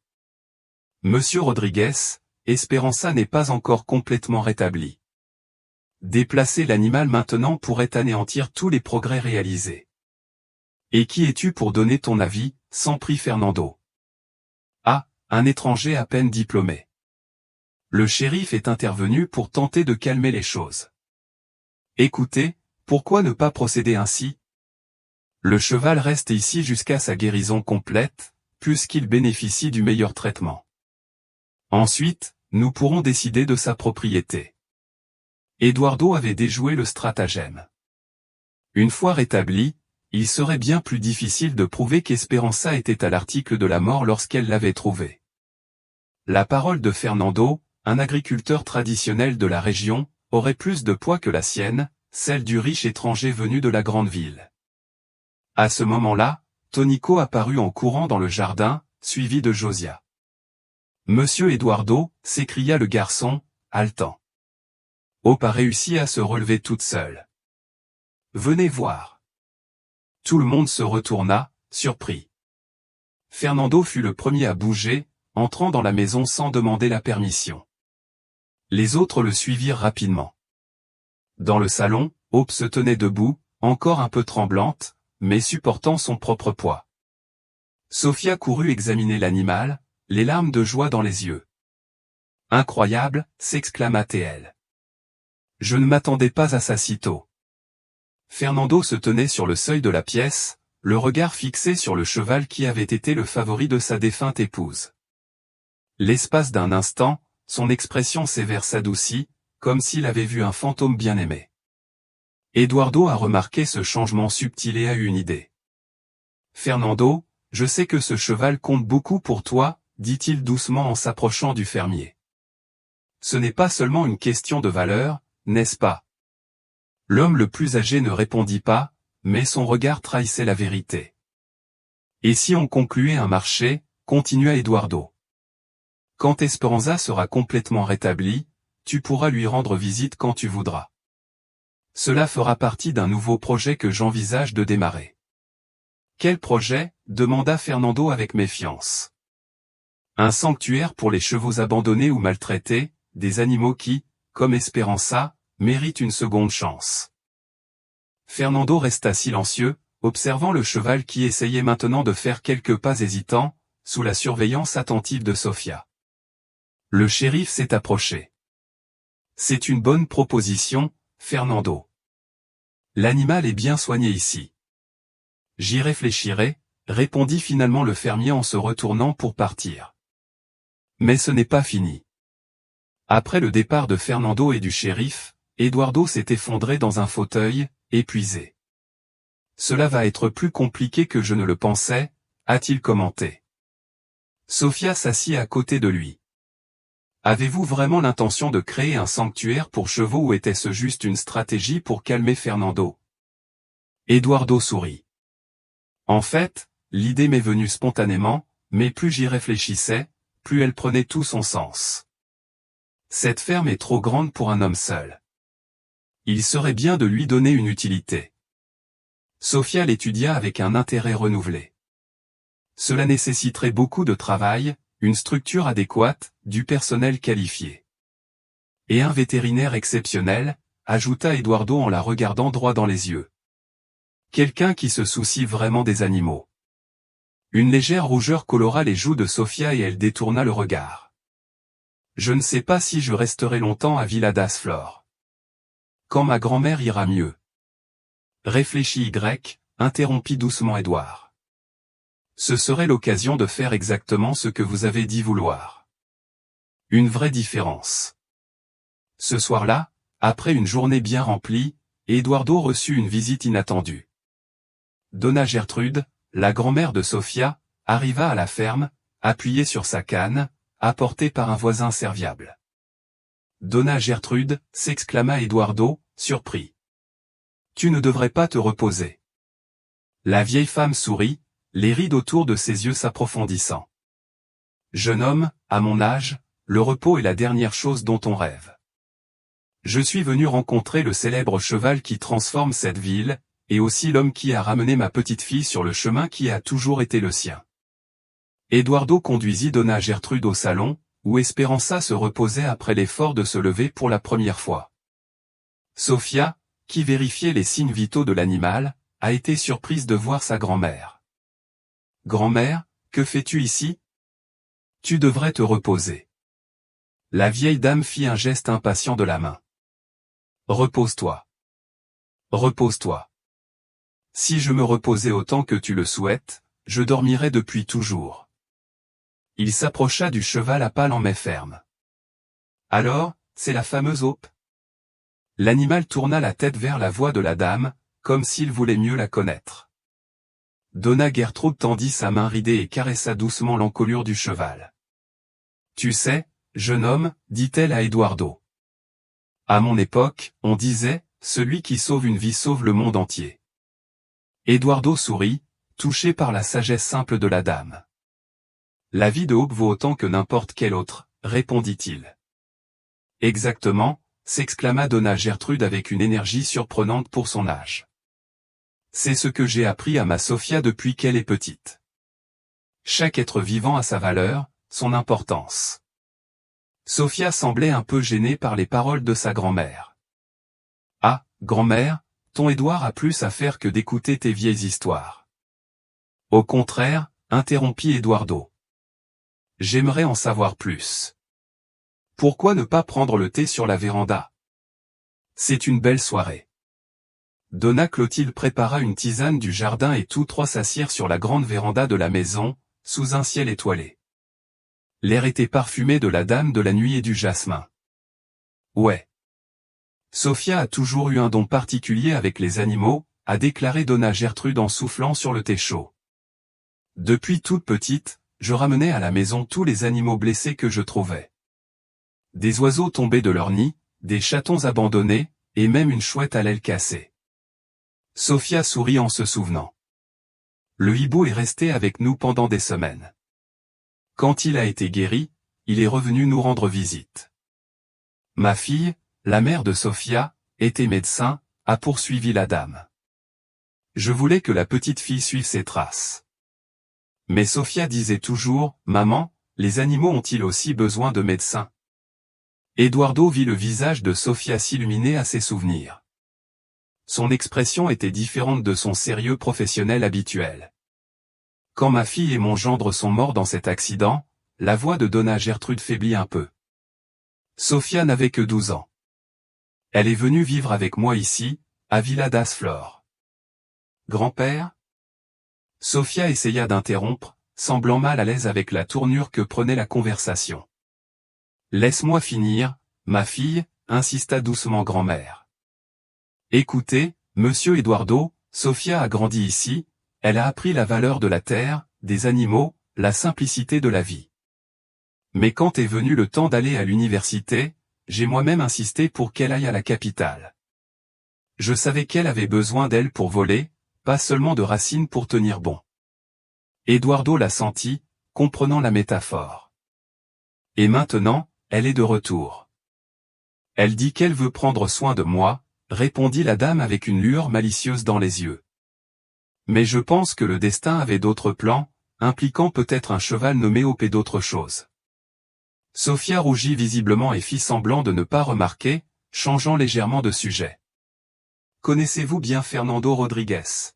Speaker 1: « Monsieur Rodriguez, Esperanza n'est pas encore complètement rétablie. Déplacer l'animal maintenant pourrait anéantir tous les progrès réalisés. »« Et qui es-tu pour donner ton avis ?» s'en prit Fernando. « Ah, un étranger à peine diplômé. » Le shérif est intervenu pour tenter de calmer les choses. « Écoutez, pourquoi ne pas procéder ainsi ? Le cheval reste ici jusqu'à sa guérison complète, puisqu'il bénéficie du meilleur traitement. Ensuite, nous pourrons décider de sa propriété. » Eduardo avait déjoué le stratagème. Une fois rétabli, il serait bien plus difficile de prouver qu'Esperanza était à l'article de la mort lorsqu'elle l'avait trouvé. La parole de Fernando, un agriculteur traditionnel de la région, aurait plus de poids que la sienne, celle du riche étranger venu de la grande ville. À ce moment-là, Tonico apparut en courant dans le jardin, suivi de Josia. « Monsieur Eduardo » s'écria le garçon, haletant. Hope a réussi à se relever toute seule. « Venez voir. » Tout le monde se retourna, surpris. Fernando fut le premier à bouger, entrant dans la maison sans demander la permission. Les autres le suivirent rapidement. Dans le salon, Hope se tenait debout, encore un peu tremblante, mais supportant son propre poids. Sofia courut examiner l'animal, les larmes de joie dans les yeux. « Incroyable !» s'exclama-t-elle. « Je ne m'attendais pas à ça si tôt. » Fernando se tenait sur le seuil de la pièce, le regard fixé sur le cheval qui avait été le favori de sa défunte épouse. L'espace d'un instant, son expression sévère s'adoucit, comme s'il avait vu un fantôme bien-aimé. Eduardo a remarqué ce changement subtil et a eu une idée. « Fernando, je sais que ce cheval compte beaucoup pour toi, » dit-il doucement en s'approchant du fermier. « Ce n'est pas seulement une question de valeur, n'est-ce pas ? » L'homme le plus âgé ne répondit pas, mais son regard trahissait la vérité. Et si on concluait un marché, continua Eduardo. Quand Esperanza sera complètement rétablie, tu pourras lui rendre visite quand tu voudras. Cela fera partie d'un nouveau projet que j'envisage de démarrer. Quel projet? Demanda Fernando avec méfiance. Un sanctuaire pour les chevaux abandonnés ou maltraités, des animaux qui, comme Esperanza, méritent une seconde chance. Fernando resta silencieux, observant le cheval qui essayait maintenant de faire quelques pas hésitants, sous la surveillance attentive de Sofia. Le shérif s'est approché. C'est une bonne proposition, Fernando. L'animal est bien soigné ici. J'y réfléchirai, répondit finalement le fermier en se retournant pour partir. Mais ce n'est pas fini. Après le départ de Fernando et du shérif, Eduardo s'est effondré dans un fauteuil, épuisé. Cela va être plus compliqué que je ne le pensais, a-t-il commenté. Sofia s'assit à côté de lui. Avez-vous vraiment l'intention de créer un sanctuaire pour chevaux ou était-ce juste une stratégie pour calmer Fernando? Eduardo sourit. En fait, l'idée m'est venue spontanément, mais plus j'y réfléchissais, plus elle prenait tout son sens. Cette ferme est trop grande pour un homme seul. Il serait bien de lui donner une utilité. Sofia l'étudia avec un intérêt renouvelé. Cela nécessiterait beaucoup de travail, une structure adéquate, du personnel qualifié. Et un vétérinaire exceptionnel, ajouta Eduardo en la regardant droit dans les yeux. Quelqu'un qui se soucie vraiment des animaux. Une légère rougeur colora les joues de Sofia et elle détourna le regard. Je ne sais pas si je resterai longtemps à Villa das Flores. Quand ma grand-mère ira mieux. Réfléchis interrompit doucement Édouard. Ce serait l'occasion de faire exactement ce que vous avez dit vouloir. Une vraie différence. Ce soir-là, après une journée bien remplie, Eduardo reçut une visite inattendue. Donna Gertrude, la grand-mère de Sofia, arriva à la ferme, appuyée sur sa canne, apportée par un voisin serviable. Donna Gertrude, s'exclama Eduardo, surpris. Tu ne devrais pas te reposer. La vieille femme sourit, les rides autour de ses yeux s'approfondissant. Jeune homme, à mon âge, le repos est la dernière chose dont on rêve. Je suis venu rencontrer le célèbre cheval qui transforme cette ville, et aussi l'homme qui a ramené ma petite fille sur le chemin qui a toujours été le sien. Eduardo conduisit Donna Gertrude au salon, où Esperanza se reposait après l'effort de se lever pour la première fois. Sofia, qui vérifiait les signes vitaux de l'animal, a été surprise de voir sa grand-mère. « Grand-mère, que fais-tu ici? Tu devrais te reposer. » La vieille dame fit un geste impatient de la main. « Repose-toi. Repose-toi. Si je me reposais autant que tu le souhaites, je dormirais depuis toujours. » Il s'approcha du cheval à pas lents mais ferme. « Alors, c'est la fameuse Hope ?» L'animal tourna la tête vers la voix de la dame, comme s'il voulait mieux la connaître. Donna Gertrude tendit sa main ridée et caressa doucement l'encolure du cheval. « Tu sais, jeune homme, dit-elle à Eduardo. À mon époque, on disait, celui qui sauve une vie sauve le monde entier. » Eduardo sourit, touché par la sagesse simple de la dame. « La vie de Hope vaut autant que n'importe quelle autre, répondit-il. Exactement, s'exclama Donna Gertrude avec une énergie surprenante pour son âge. C'est ce que j'ai appris à ma Sofia depuis qu'elle est petite. Chaque être vivant a sa valeur, son importance. Sofia semblait un peu gênée par les paroles de sa grand-mère. Ah, grand-mère, ton Édouard a plus à faire que d'écouter tes vieilles histoires. Au contraire, interrompit Eduardo. J'aimerais en savoir plus. Pourquoi ne pas prendre le thé sur la véranda? C'est une belle soirée. Donna Clotilde prépara une tisane du jardin et tous trois s'assirent sur la grande véranda de la maison, sous un ciel étoilé. L'air était parfumé de la dame de la nuit et du jasmin. Ouais. Sofia a toujours eu un don particulier avec les animaux, a déclaré Donna Gertrude en soufflant sur le thé chaud. Depuis toute petite, je ramenais à la maison tous les animaux blessés que je trouvais. Des oiseaux tombés de leur nid, des chatons abandonnés, et même une chouette à l'aile cassée. Sofia sourit en se souvenant. Le hibou est resté avec nous pendant des semaines. Quand il a été guéri, il est revenu nous rendre visite. Ma fille, la mère de Sofia, était médecin, a poursuivi la dame. Je voulais que la petite fille suive ses traces. Mais Sofia disait toujours, « Maman, les animaux ont-ils aussi besoin de médecins ?» Eduardo vit le visage de Sofia s'illuminer à ses souvenirs. Son expression était différente de son sérieux professionnel habituel. Quand ma fille et mon gendre sont morts dans cet accident, la voix de Donna Gertrude faiblit un peu. Sofia n'avait que 12 ans. Elle est venue vivre avec moi ici, à Villa das Flores. Grand-père ? Sofia essaya d'interrompre, semblant mal à l'aise avec la tournure que prenait la conversation. Laisse-moi finir, ma fille, insista doucement grand-mère. Écoutez, monsieur Eduardo, Sofia a grandi ici, elle a appris la valeur de la terre, des animaux, la simplicité de la vie. Mais quand est venu le temps d'aller à l'université, j'ai moi-même insisté pour qu'elle aille à la capitale. Je savais qu'elle avait besoin d'elle pour voler, pas seulement de racines pour tenir bon. Eduardo l'a senti, comprenant la métaphore. Et maintenant, elle est de retour. Elle dit qu'elle veut prendre soin de moi, répondit la dame avec une lueur malicieuse dans les yeux. Mais je pense que le destin avait d'autres plans, impliquant peut-être un cheval nommé Opé d'autre chose. Sofia rougit visiblement et fit semblant de ne pas remarquer, changeant légèrement de sujet. Connaissez-vous bien Fernando Rodriguez ?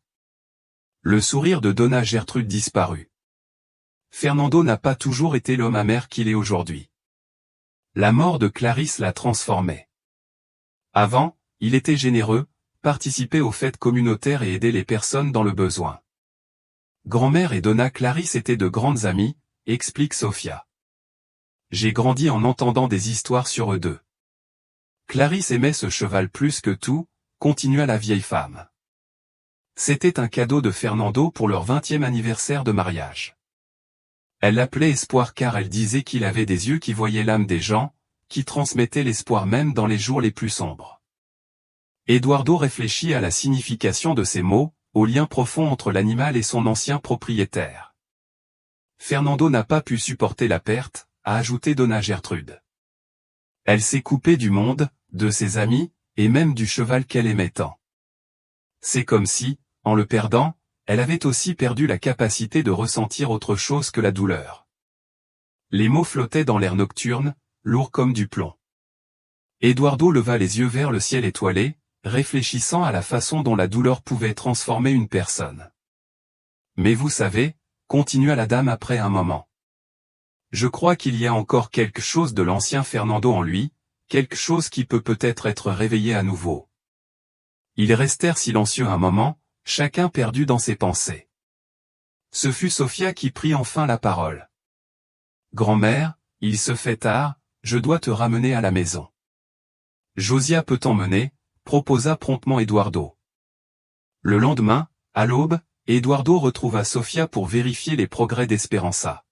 Speaker 1: Le sourire de Donna Gertrude disparut. Fernando n'a pas toujours été l'homme amer qu'il est aujourd'hui. La mort de Clarisse l'a transformé. Avant, il était généreux, participait aux fêtes communautaires et aidait les personnes dans le besoin. Grand-mère et Donna Clarisse étaient de grandes amies, explique Sofia. J'ai grandi en entendant des histoires sur eux deux. Clarisse aimait ce cheval plus que tout, continua la vieille femme. C'était un cadeau de Fernando pour leur 20e anniversaire de mariage. Elle l'appelait Espoir car elle disait qu'il avait des yeux qui voyaient l'âme des gens, qui transmettaient l'espoir même dans les jours les plus sombres. Eduardo réfléchit à la signification de ces mots, au lien profond entre l'animal et son ancien propriétaire. Fernando n'a pas pu supporter la perte, a ajouté Donna Gertrude. Elle s'est coupée du monde, de ses amis, et même du cheval qu'elle aimait tant. C'est comme si, en le perdant, elle avait aussi perdu la capacité de ressentir autre chose que la douleur. Les mots flottaient dans l'air nocturne, lourds comme du plomb. Eduardo leva les yeux vers le ciel étoilé, réfléchissant à la façon dont la douleur pouvait transformer une personne. Mais vous savez, continua la dame après un moment. Je crois qu'il y a encore quelque chose de l'ancien Fernando en lui, quelque chose qui peut peut-être être réveillé à nouveau. Ils restèrent silencieux un moment, chacun perdu dans ses pensées. Ce fut Sofia qui prit enfin la parole. Grand-mère, il se fait tard, je dois te ramener à la maison. Josia peut t'emmener, proposa promptement Eduardo. Le lendemain, à l'aube, Eduardo retrouva Sofia pour vérifier les progrès d'Esperanza.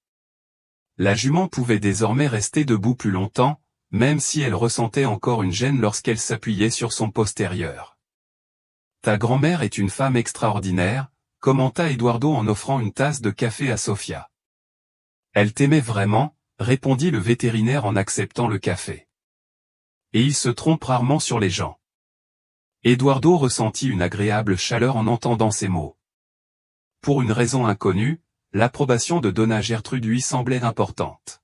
Speaker 1: La jument pouvait désormais rester debout plus longtemps, même si elle ressentait encore une gêne lorsqu'elle s'appuyait sur son postérieur. Ta grand-mère est une femme extraordinaire, commenta Eduardo en offrant une tasse de café à Sofia. Elle t'aimait vraiment, répondit le vétérinaire en acceptant le café. Et il se trompe rarement sur les gens. Eduardo ressentit une agréable chaleur en entendant ces mots. Pour une raison inconnue, l'approbation de Donna Gertrude lui semblait importante.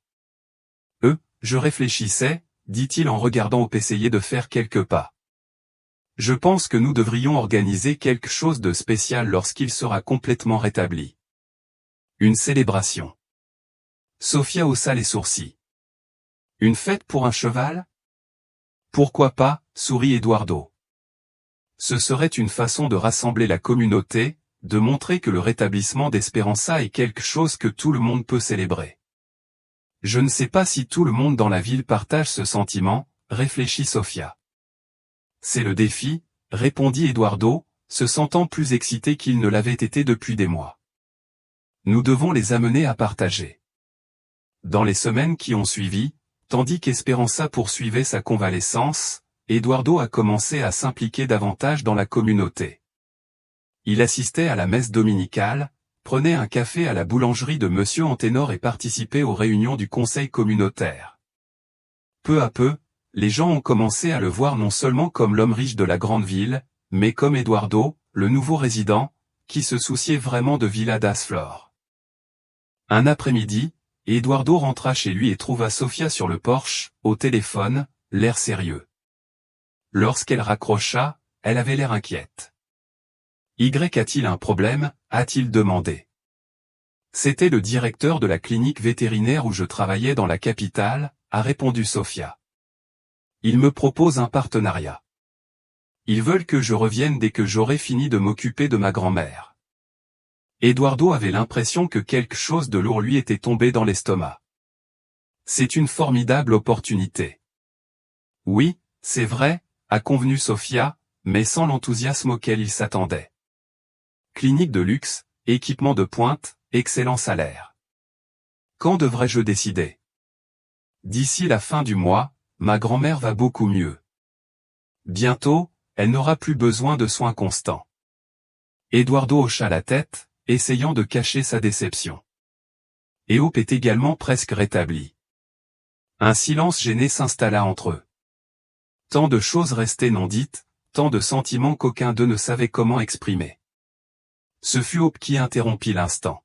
Speaker 1: Je réfléchissais, dit-il en regardant Opé essayer de faire quelques pas. Je pense que nous devrions organiser quelque chose de spécial lorsqu'il sera complètement rétabli. Une célébration. Sofia haussa les sourcils. Une fête pour un cheval ? Pourquoi pas, sourit Eduardo. Ce serait une façon de rassembler la communauté, de montrer que le rétablissement d'Esperanza est quelque chose que tout le monde peut célébrer. Je ne sais pas si tout le monde dans la ville partage ce sentiment, réfléchit Sofia. C'est le défi, répondit Eduardo, se sentant plus excité qu'il ne l'avait été depuis des mois. Nous devons les amener à partager. Dans les semaines qui ont suivi, tandis qu'Esperanza poursuivait sa convalescence, Eduardo a commencé à s'impliquer davantage dans la communauté. Il assistait à la messe dominicale, prenait un café à la boulangerie de Monsieur Anténor et participait aux réunions du conseil communautaire. Peu à peu, les gens ont commencé à le voir non seulement comme l'homme riche de la grande ville, mais comme Eduardo, le nouveau résident, qui se souciait vraiment de Villa das Flores. Un après-midi, Eduardo rentra chez lui et trouva Sofia sur le porche, au téléphone, l'air sérieux. Lorsqu'elle raccrocha, elle avait l'air inquiète. « Y a-t-il un problème ?» a-t-il demandé. C'était le directeur de la clinique vétérinaire où je travaillais dans la capitale, a répondu Sofia. Ils me proposent un partenariat. Ils veulent que je revienne dès que j'aurai fini de m'occuper de ma grand-mère. Eduardo avait l'impression que quelque chose de lourd lui était tombé dans l'estomac. C'est une formidable opportunité. Oui, c'est vrai, a convenu Sofia, mais sans l'enthousiasme auquel il s'attendait. Clinique de luxe, équipement de pointe, excellent salaire. Quand devrais-je décider? D'ici la fin du mois, ma grand-mère va beaucoup mieux. Bientôt, elle n'aura plus besoin de soins constants. Eduardo hocha la tête, essayant de cacher sa déception. Eop est également presque rétabli. Un silence gêné s'installa entre eux. Tant de choses restaient non dites, tant de sentiments qu'aucun d'eux ne savait comment exprimer. Ce fut Hope qui interrompit l'instant.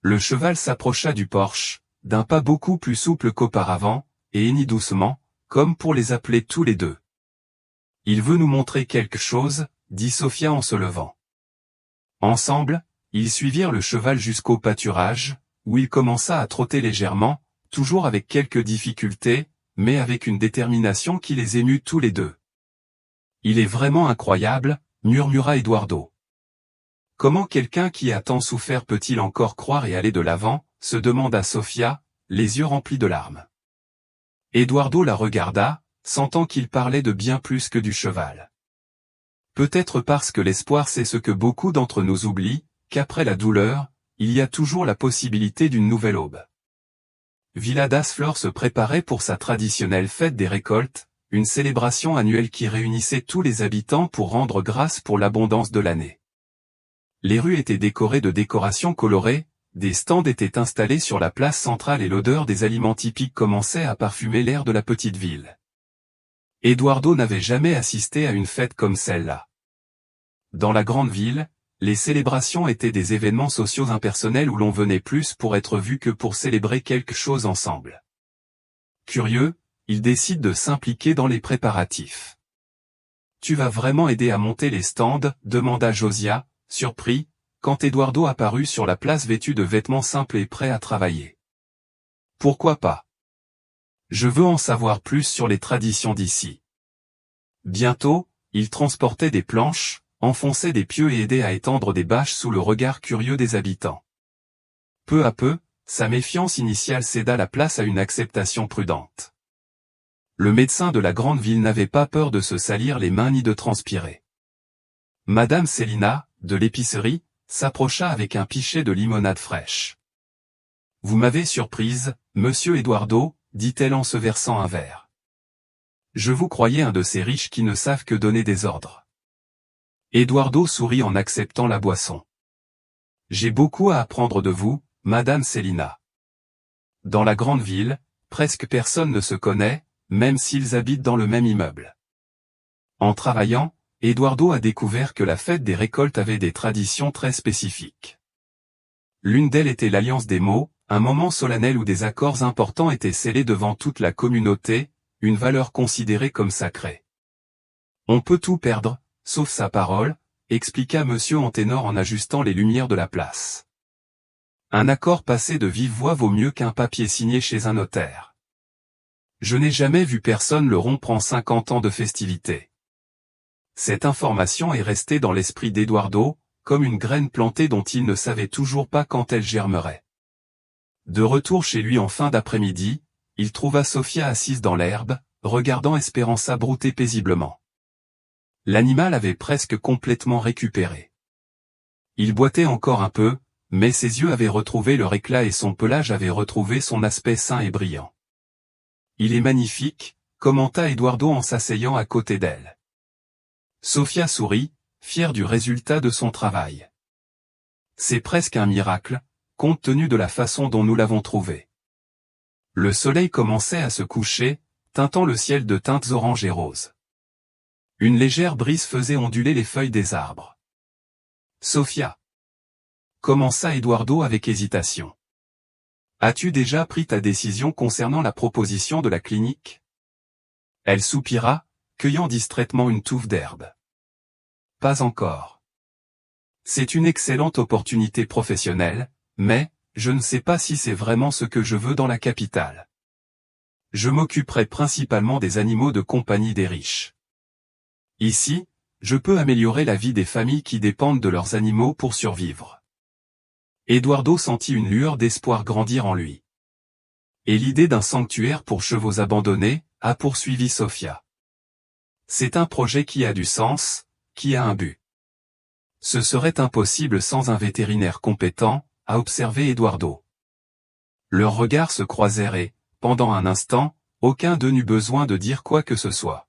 Speaker 1: Le cheval s'approcha du porche, d'un pas beaucoup plus souple qu'auparavant, et hennit doucement, comme pour les appeler tous les deux. « Il veut nous montrer quelque chose », dit Sofia en se levant. Ensemble, ils suivirent le cheval jusqu'au pâturage, où il commença à trotter légèrement, toujours avec quelques difficultés, mais avec une détermination qui les émut tous les deux. « Il est vraiment incroyable », murmura Eduardo. Comment quelqu'un qui a tant souffert peut-il encore croire et aller de l'avant, se demanda Sofia, les yeux remplis de larmes. Eduardo la regarda, sentant qu'il parlait de bien plus que du cheval. Peut-être parce que l'espoir c'est ce que beaucoup d'entre nous oublient, qu'après la douleur, il y a toujours la possibilité d'une nouvelle aube. Villa das Flores se préparait pour sa traditionnelle fête des récoltes, une célébration annuelle qui réunissait tous les habitants pour rendre grâce pour l'abondance de l'année. Les rues étaient décorées de décorations colorées, des stands étaient installés sur la place centrale et l'odeur des aliments typiques commençait à parfumer l'air de la petite ville. Eduardo n'avait jamais assisté à une fête comme celle-là. Dans la grande ville, les célébrations étaient des événements sociaux impersonnels où l'on venait plus pour être vu que pour célébrer quelque chose ensemble. Curieux, il décide de s'impliquer dans les préparatifs. « Tu vas vraiment aider à monter les stands ?» demanda Josiah, surpris, quand Eduardo apparut sur la place vêtu de vêtements simples et prêt à travailler. « Pourquoi pas? Je veux en savoir plus sur les traditions d'ici. » Bientôt, il transportait des planches, enfonçait des pieux et aidait à étendre des bâches sous le regard curieux des habitants. Peu à peu, sa méfiance initiale céda la place à une acceptation prudente. Le médecin de la grande ville n'avait pas peur de se salir les mains ni de transpirer. Madame Célina, de l'épicerie, s'approcha avec un pichet de limonade fraîche. « Vous m'avez surprise, monsieur Eduardo », dit-elle en se versant un verre. « Je vous croyais un de ces riches qui ne savent que donner des ordres. » Eduardo sourit en acceptant la boisson. « J'ai beaucoup à apprendre de vous, madame Célina. Dans la grande ville, presque personne ne se connaît, même s'ils habitent dans le même immeuble. » En travaillant, Eduardo a découvert que la fête des récoltes avait des traditions très spécifiques. L'une d'elles était l'Alliance des mots, un moment solennel où des accords importants étaient scellés devant toute la communauté, une valeur considérée comme sacrée. « On peut tout perdre, sauf sa parole », expliqua Monsieur Anténor en ajustant les lumières de la place. Un accord passé de vive voix vaut mieux qu'un papier signé chez un notaire. Je n'ai jamais vu personne le rompre en 50 ans de festivités. Cette information est restée dans l'esprit d'Eduardo, comme une graine plantée dont il ne savait toujours pas quand elle germerait. De retour chez lui en fin d'après-midi, il trouva Sofia assise dans l'herbe, regardant Esperanza brouter paisiblement. L'animal avait presque complètement récupéré. Il boitait encore un peu, mais ses yeux avaient retrouvé leur éclat et son pelage avait retrouvé son aspect sain et brillant. « Il est magnifique », commenta Eduardo en s'asseyant à côté d'elle. Sofia sourit, fier du résultat de son travail. C'est presque un miracle, compte tenu de la façon dont nous l'avons trouvé. Le soleil commençait à se coucher, teintant le ciel de teintes orange et roses. Une légère brise faisait onduler les feuilles des arbres. Sofia, commença Eduardo avec hésitation. As-tu déjà pris ta décision concernant la proposition de la clinique? Elle soupira, cueillant distraitement une touffe d'herbe. Pas encore. C'est une excellente opportunité professionnelle, mais, je ne sais pas si c'est vraiment ce que je veux dans la capitale. Je m'occuperai principalement des animaux de compagnie des riches. Ici, je peux améliorer la vie des familles qui dépendent de leurs animaux pour survivre. Eduardo sentit une lueur d'espoir grandir en lui. Et l'idée d'un sanctuaire pour chevaux abandonnés, a poursuivi Sofia. C'est un projet qui a du sens, qui a un but. Ce serait impossible sans un vétérinaire compétent, a observé Eduardo. Leurs regards se croisèrent et, pendant un instant, aucun d'eux n'eut besoin de dire quoi que ce soit.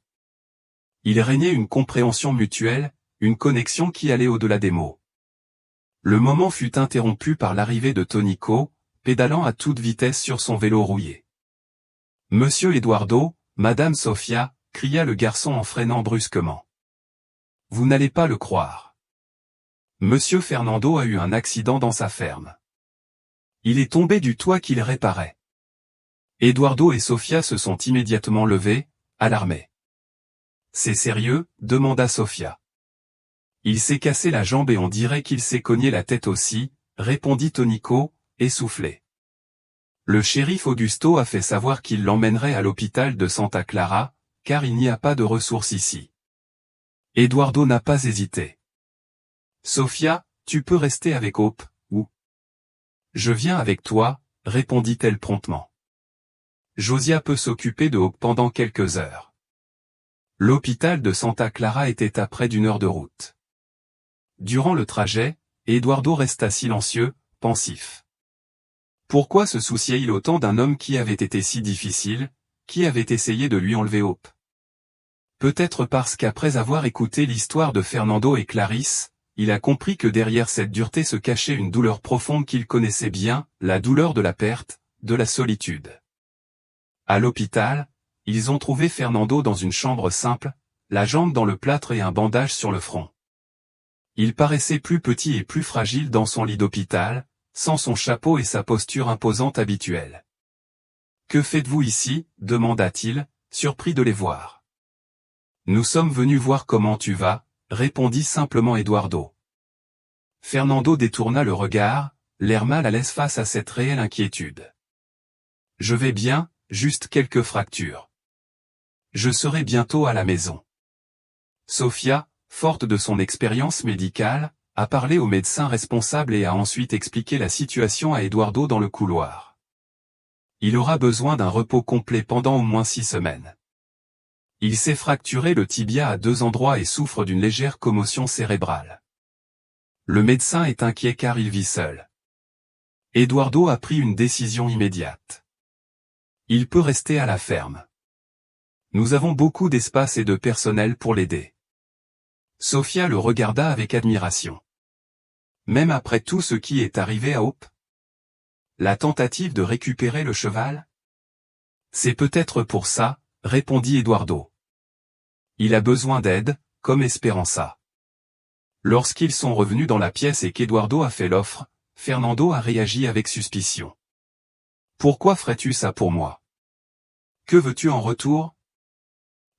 Speaker 1: Il régnait une compréhension mutuelle, une connexion qui allait au-delà des mots. Le moment fut interrompu par l'arrivée de Tonico, pédalant à toute vitesse sur son vélo rouillé. « Monsieur Eduardo, Madame Sofia », cria le garçon en freinant brusquement. « Vous n'allez pas le croire. Monsieur Fernando a eu un accident dans sa ferme. Il est tombé du toit qu'il réparait. » Eduardo et Sofia se sont immédiatement levés, alarmés. « C'est sérieux ?» demanda Sofia. « Il s'est cassé la jambe et on dirait qu'il s'est cogné la tête aussi », répondit Tonico, essoufflé. Le shérif Augusto a fait savoir qu'il l'emmènerait à l'hôpital de Santa Clara, car il n'y a pas de ressources ici. Eduardo n'a pas hésité. « Sofia, tu peux rester avec Hope, ou... »« Je viens avec toi », répondit-elle promptement. « Josia peut s'occuper de Hope pendant quelques heures. » L'hôpital de Santa Clara était à près d'une heure de route. Durant le trajet, Eduardo resta silencieux, pensif. Pourquoi se souciait-il autant d'un homme qui avait été si difficile, qui avait essayé de lui enlever Hope? Peut-être parce qu'après avoir écouté l'histoire de Fernando et Clarisse, il a compris que derrière cette dureté se cachait une douleur profonde qu'il connaissait bien, la douleur de la perte, de la solitude. À l'hôpital, ils ont trouvé Fernando dans une chambre simple, la jambe dans le plâtre et un bandage sur le front. Il paraissait plus petit et plus fragile dans son lit d'hôpital, sans son chapeau et sa posture imposante habituelle. « Que faites-vous ici ?» demanda-t-il, surpris de les voir. « Nous sommes venus voir comment tu vas », répondit simplement Eduardo. Fernando détourna le regard, l'air mal à l'aise face à cette réelle inquiétude. « Je vais bien, juste quelques fractures. Je serai bientôt à la maison. » Sofia, forte de son expérience médicale, a parlé au médecin responsable et a ensuite expliqué la situation à Eduardo dans le couloir. Il aura besoin d'un repos complet pendant au moins 6 semaines. Il s'est fracturé le tibia à 2 endroits et souffre d'une légère commotion cérébrale. Le médecin est inquiet car il vit seul. Eduardo a pris une décision immédiate. Il peut rester à la ferme. Nous avons beaucoup d'espace et de personnel pour l'aider. Sofia le regarda avec admiration. Même après tout ce qui est arrivé à Hope? La tentative de récupérer le cheval? C'est peut-être pour ça, répondit Eduardo. Il a besoin d'aide, comme Esperanza. Lorsqu'ils sont revenus dans la pièce et qu'Eduardo a fait l'offre, Fernando a réagi avec suspicion. Pourquoi ferais-tu ça pour moi? Que veux-tu en retour?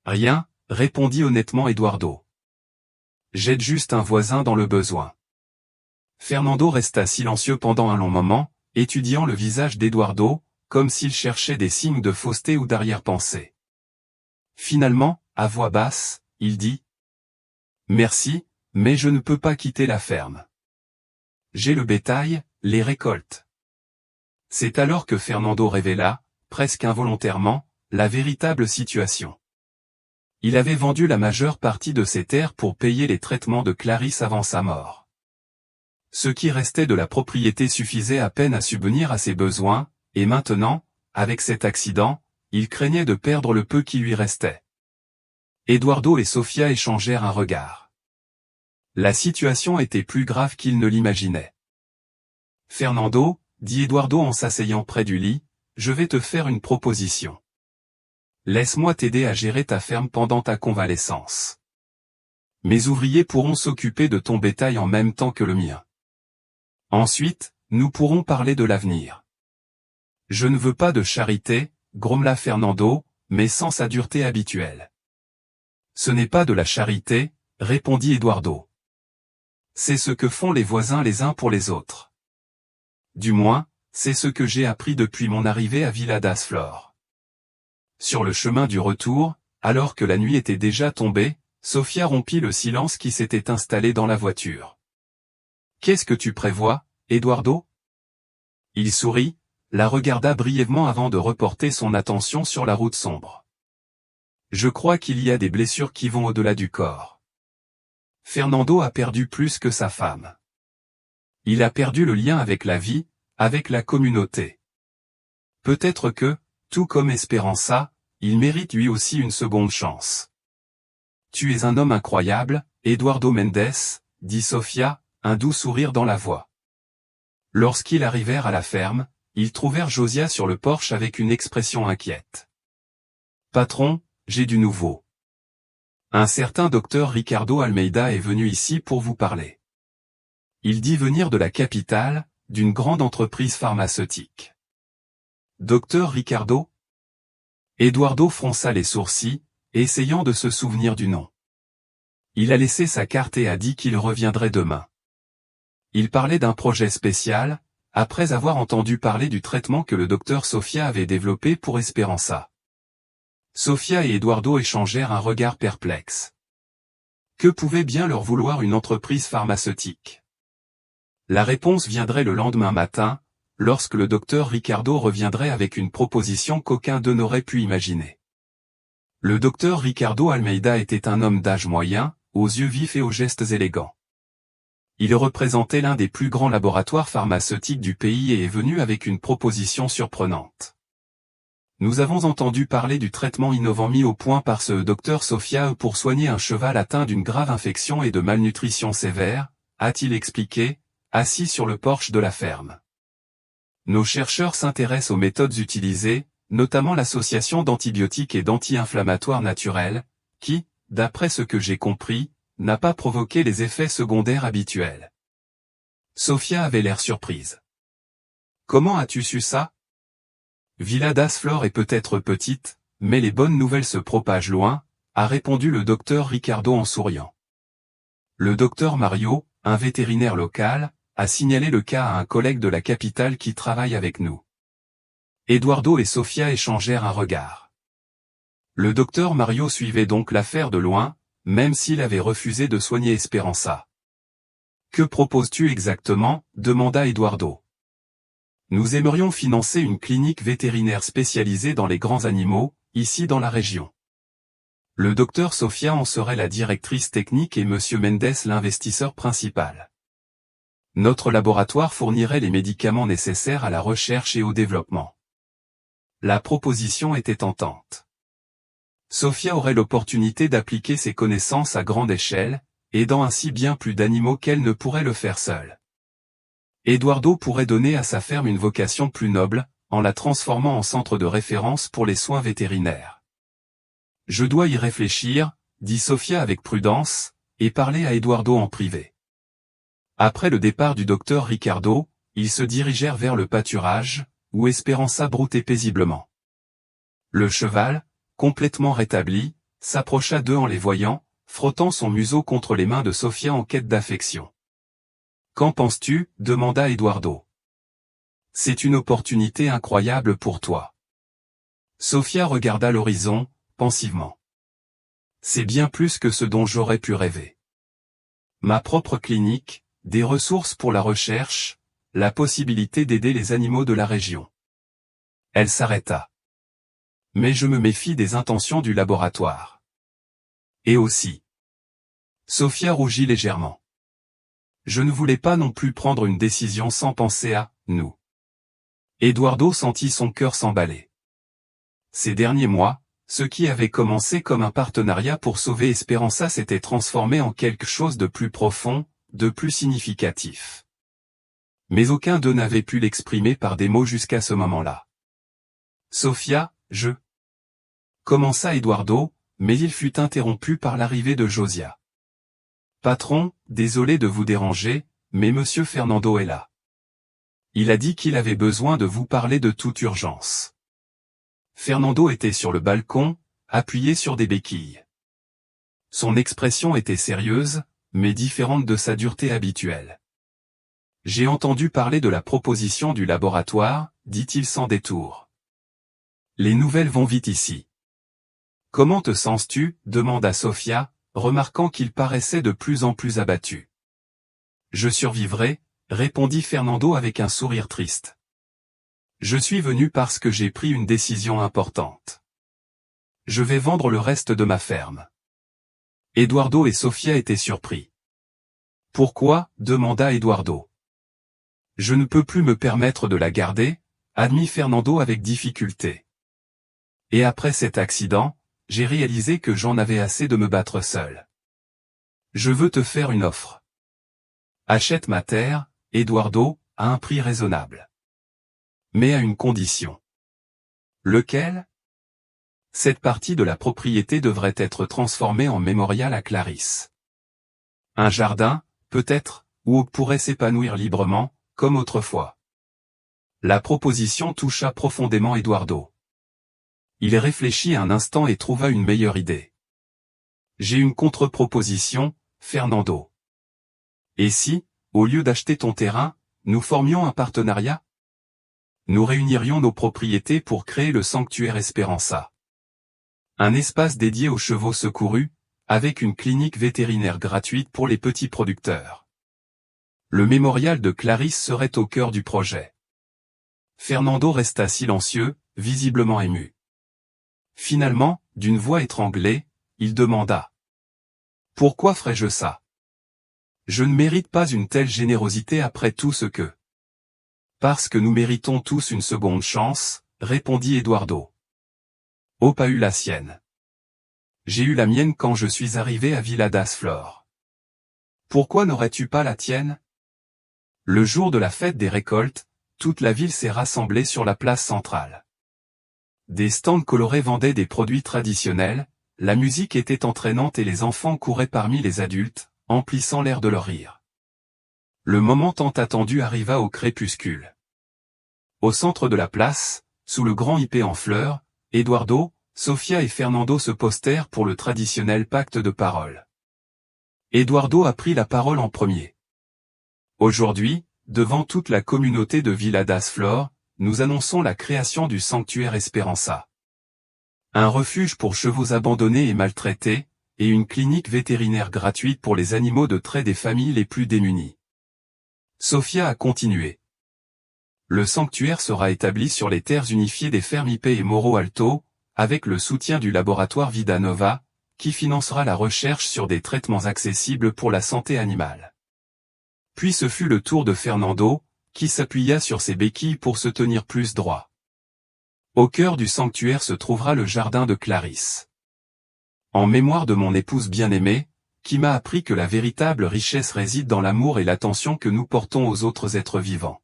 Speaker 1: Rien, répondit honnêtement Eduardo. J'aide juste un voisin dans le besoin. Fernando resta silencieux pendant un long moment, étudiant le visage d'Eduardo, comme s'il cherchait des signes de fausseté ou d'arrière-pensée. Finalement, à voix basse, il dit « Merci, mais je ne peux pas quitter la ferme. J'ai le bétail, les récoltes. » C'est alors que Fernando révéla, presque involontairement, la véritable situation. Il avait vendu la majeure partie de ses terres pour payer les traitements de Clarisse avant sa mort. Ce qui restait de la propriété suffisait à peine à subvenir à ses besoins, et maintenant, avec cet accident, il craignait de perdre le peu qui lui restait. Eduardo et Sofia échangèrent un regard. La situation était plus grave qu'il ne l'imaginait. Fernando, dit Eduardo en s'asseyant près du lit, je vais te faire une proposition. Laisse-moi t'aider à gérer ta ferme pendant ta convalescence. Mes ouvriers pourront s'occuper de ton bétail en même temps que le mien. Ensuite, nous pourrons parler de l'avenir. Je ne veux pas de charité, grommela Fernando, mais sans sa dureté habituelle. Ce n'est pas de la charité, répondit Eduardo. C'est ce que font les voisins les uns pour les autres. Du moins, c'est ce que j'ai appris depuis mon arrivée à Villa das Flores. Sur le chemin du retour, alors que la nuit était déjà tombée, Sofia rompit le silence qui s'était installé dans la voiture. Qu'est-ce que tu prévois, Eduardo? Il sourit, la regarda brièvement avant de reporter son attention sur la route sombre. Je crois qu'il y a des blessures qui vont au-delà du corps. Fernando a perdu plus que sa femme. Il a perdu le lien avec la vie, avec la communauté. Peut-être que, tout comme Esperanza, il mérite lui aussi une seconde chance. Tu es un homme incroyable, Eduardo Mendes, dit Sofia, un doux sourire dans la voix. Lorsqu'ils arrivèrent à la ferme, ils trouvèrent Josiah sur le porche avec une expression inquiète. Patron, j'ai du nouveau. Un certain docteur Ricardo Almeida est venu ici pour vous parler. Il dit venir de la capitale, d'une grande entreprise pharmaceutique. Docteur Ricardo? Eduardo fronça les sourcils, essayant de se souvenir du nom. Il a laissé sa carte et a dit qu'il reviendrait demain. Il parlait d'un projet spécial, après avoir entendu parler du traitement que le docteur Sofia avait développé pour Esperanza. Sofia et Eduardo échangèrent un regard perplexe. Que pouvait bien leur vouloir une entreprise pharmaceutique? La réponse viendrait le lendemain matin, lorsque le docteur Ricardo reviendrait avec une proposition qu'aucun d'eux n'aurait pu imaginer. Le docteur Ricardo Almeida était un homme d'âge moyen, aux yeux vifs et aux gestes élégants. Il représentait l'un des plus grands laboratoires pharmaceutiques du pays et est venu avec une proposition surprenante. Nous avons entendu parler du traitement innovant mis au point par ce docteur Sofia pour soigner un cheval atteint d'une grave infection et de malnutrition sévère, a-t-il expliqué, assis sur le porche de la ferme. Nos chercheurs s'intéressent aux méthodes utilisées, notamment l'association d'antibiotiques et d'anti-inflammatoires naturels, qui, d'après ce que j'ai compris, n'a pas provoqué les effets secondaires habituels. Sofia avait l'air surprise. Comment as-tu su ça? Villa das Flores est peut-être petite, mais les bonnes nouvelles se propagent loin, a répondu le docteur Ricardo en souriant. Le docteur Mario, un vétérinaire local, a signalé le cas à un collègue de la capitale qui travaille avec nous. Eduardo et Sofia échangèrent un regard. Le docteur Mario suivait donc l'affaire de loin, même s'il avait refusé de soigner Esperanza. Que proposes-tu exactement? Demanda Eduardo. Nous aimerions financer une clinique vétérinaire spécialisée dans les grands animaux, ici dans la région. Le docteur Sofia en serait la directrice technique et Monsieur Mendes l'investisseur principal. Notre laboratoire fournirait les médicaments nécessaires à la recherche et au développement. La proposition était tentante. Sofia aurait l'opportunité d'appliquer ses connaissances à grande échelle, aidant ainsi bien plus d'animaux qu'elle ne pourrait le faire seule. Eduardo pourrait donner à sa ferme une vocation plus noble, en la transformant en centre de référence pour les soins vétérinaires. Je dois y réfléchir, dit Sofia avec prudence, et parler à Eduardo en privé. Après le départ du docteur Ricardo, ils se dirigèrent vers le pâturage, où Esperanza broutait paisiblement. Le cheval, complètement rétabli, s'approcha d'eux en les voyant, frottant son museau contre les mains de Sofia en quête d'affection. « Qu'en penses-tu » demanda Eduardo. « C'est une opportunité incroyable pour toi. » Sofia regarda l'horizon, pensivement. « C'est bien plus que ce dont j'aurais pu rêver. Ma propre clinique, des ressources pour la recherche, la possibilité d'aider les animaux de la région. » Elle s'arrêta. « Mais je me méfie des intentions du laboratoire. » Et aussi. Sofia rougit légèrement. Je ne voulais pas non plus prendre une décision sans penser à « nous ». Eduardo sentit son cœur s'emballer. Ces derniers mois, Ce qui avait commencé comme un partenariat pour sauver Esperança s'était transformé en quelque chose de plus profond, de plus significatif. Mais aucun d'eux n'avait pu l'exprimer par des mots jusqu'à ce moment-là. Sofia, je... commença Eduardo, mais il fut interrompu par l'arrivée de Josiah. Patron, désolé de vous déranger, mais Monsieur Fernando est là. Il a dit qu'il avait besoin de vous parler de toute urgence. Fernando était sur le balcon, appuyé sur des béquilles. Son expression était sérieuse, mais différente de sa dureté habituelle. J'ai entendu parler de la proposition du laboratoire, dit-il sans détour. Les nouvelles vont vite ici. Comment te sens-tu? Demanda Sofia, remarquant qu'il paraissait de plus en plus abattu. Je survivrai, répondit Fernando avec un sourire triste. Je suis venu parce que j'ai pris une décision importante. Je vais vendre le reste de ma ferme. Eduardo et Sofia étaient surpris. Pourquoi? Demanda Eduardo. Je ne peux plus me permettre de la garder, admit Fernando avec difficulté. Et après cet accident, j'ai réalisé que j'en avais assez de me battre seul. Je veux te faire une offre. Achète ma terre, Eduardo, à un prix raisonnable. Mais à une condition. Lequel? Cette partie de la propriété devrait être transformée en mémorial à Clarisse. Un jardin, peut-être, où on pourrait s'épanouir librement, comme autrefois. La proposition toucha profondément Eduardo. Il réfléchit un instant et trouva une meilleure idée. J'ai une contre-proposition, Fernando. Et si, au lieu d'acheter ton terrain, nous formions un partenariat? Nous réunirions nos propriétés pour créer le sanctuaire Esperança. Un espace dédié aux chevaux secourus, avec une clinique vétérinaire gratuite pour les petits producteurs. Le mémorial de Clarisse serait au cœur du projet. Fernando resta silencieux, visiblement ému. Finalement, d'une voix étranglée, il demanda. Pourquoi ferais-je ça? Je ne mérite pas une telle générosité après tout ce que... Parce que nous méritons tous une seconde chance, répondit Eduardo. Hope a eu la sienne. J'ai eu la mienne quand je suis arrivé à Villa das Flores. Pourquoi n'aurais-tu pas la tienne? Le jour de la fête des récoltes, toute la ville s'est rassemblée sur la place centrale. Des stands colorés vendaient des produits traditionnels, la musique était entraînante et les enfants couraient parmi les adultes, emplissant l'air de leur rire. Le moment tant attendu arriva au crépuscule. Au centre de la place, sous le grand ipé en fleurs, Eduardo, Sofia et Fernando se postèrent pour le traditionnel pacte de parole. Eduardo a pris la parole en premier. Aujourd'hui, devant toute la communauté de Villa das Flores, nous annonçons la création du sanctuaire Esperança. Un refuge pour chevaux abandonnés et maltraités, et une clinique vétérinaire gratuite pour les animaux de trait des familles les plus démunies. Sofia a continué. Le sanctuaire sera établi sur les terres unifiées des fermes Ipé et Morro Alto, avec le soutien du laboratoire Vidanova, qui financera la recherche sur des traitements accessibles pour la santé animale. Puis ce fut le tour de Fernando, qui s'appuya sur ses béquilles pour se tenir plus droit. Au cœur du sanctuaire se trouvera le jardin de Clarisse. En mémoire de mon épouse bien-aimée, qui m'a appris que la véritable richesse réside dans l'amour et l'attention que nous portons aux autres êtres vivants.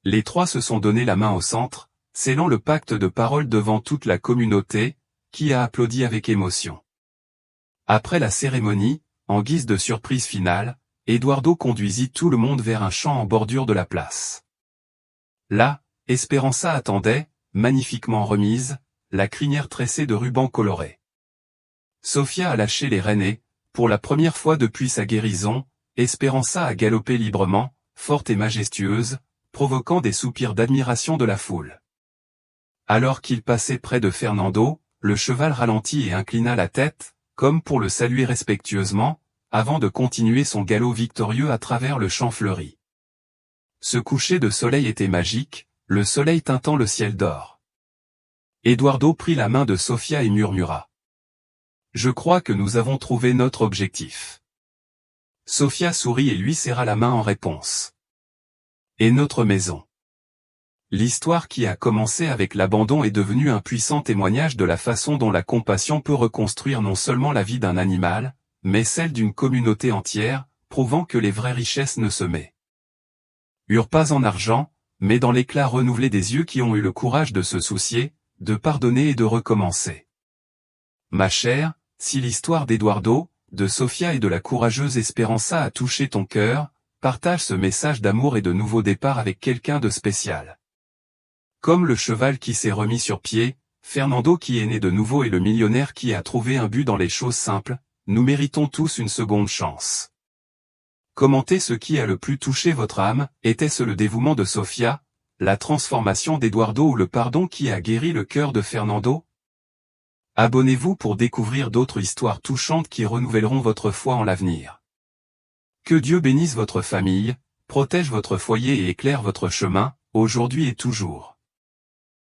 Speaker 1: Les trois se sont donné la main au centre, scellant le pacte de parole devant toute la communauté, qui a applaudi avec émotion. Après la cérémonie, en guise de surprise finale, Eduardo conduisit tout le monde vers un champ en bordure de la place. Là, Esperança attendait, magnifiquement remise, la crinière tressée de rubans colorés. Sofia a lâché les rênes et, pour la première fois depuis sa guérison, Esperança a galopé librement, forte et majestueuse, provoquant des soupirs d'admiration de la foule. Alors qu'il passait près de Fernando, le cheval ralentit et inclina la tête, comme pour le saluer respectueusement, avant de continuer son galop victorieux à travers le champ fleuri. Ce coucher de soleil était magique, le soleil teintant le ciel d'or. Eduardo prit la main de Sofia et murmura. Je crois que nous avons trouvé notre objectif. Sofia sourit et lui serra la main en réponse. Et notre maison. L'histoire qui a commencé avec l'abandon est devenue un puissant témoignage de la façon dont la compassion peut reconstruire non seulement la vie d'un animal, mais celle d'une communauté entière, prouvant que les vraies richesses ne se eurent pas en argent, mais dans l'éclat renouvelé des yeux qui ont eu le courage de se soucier, de pardonner et de recommencer. Ma chère, si l'histoire d'Eduardo, de Sofia et de la courageuse Esperanza a touché ton cœur, partage ce message d'amour et de nouveau départ avec quelqu'un de spécial. Comme le cheval qui s'est remis sur pied, Fernando qui est né de nouveau et le millionnaire qui a trouvé un but dans les choses simples, nous méritons tous une seconde chance. Commentez ce qui a le plus touché votre âme, était-ce le dévouement de Sofia, la transformation d'Eduardo ou le pardon qui a guéri le cœur de Fernando? Abonnez-vous pour découvrir d'autres histoires touchantes qui renouvelleront votre foi en l'avenir. Que Dieu bénisse votre famille, protège votre foyer et éclaire votre chemin, aujourd'hui et toujours.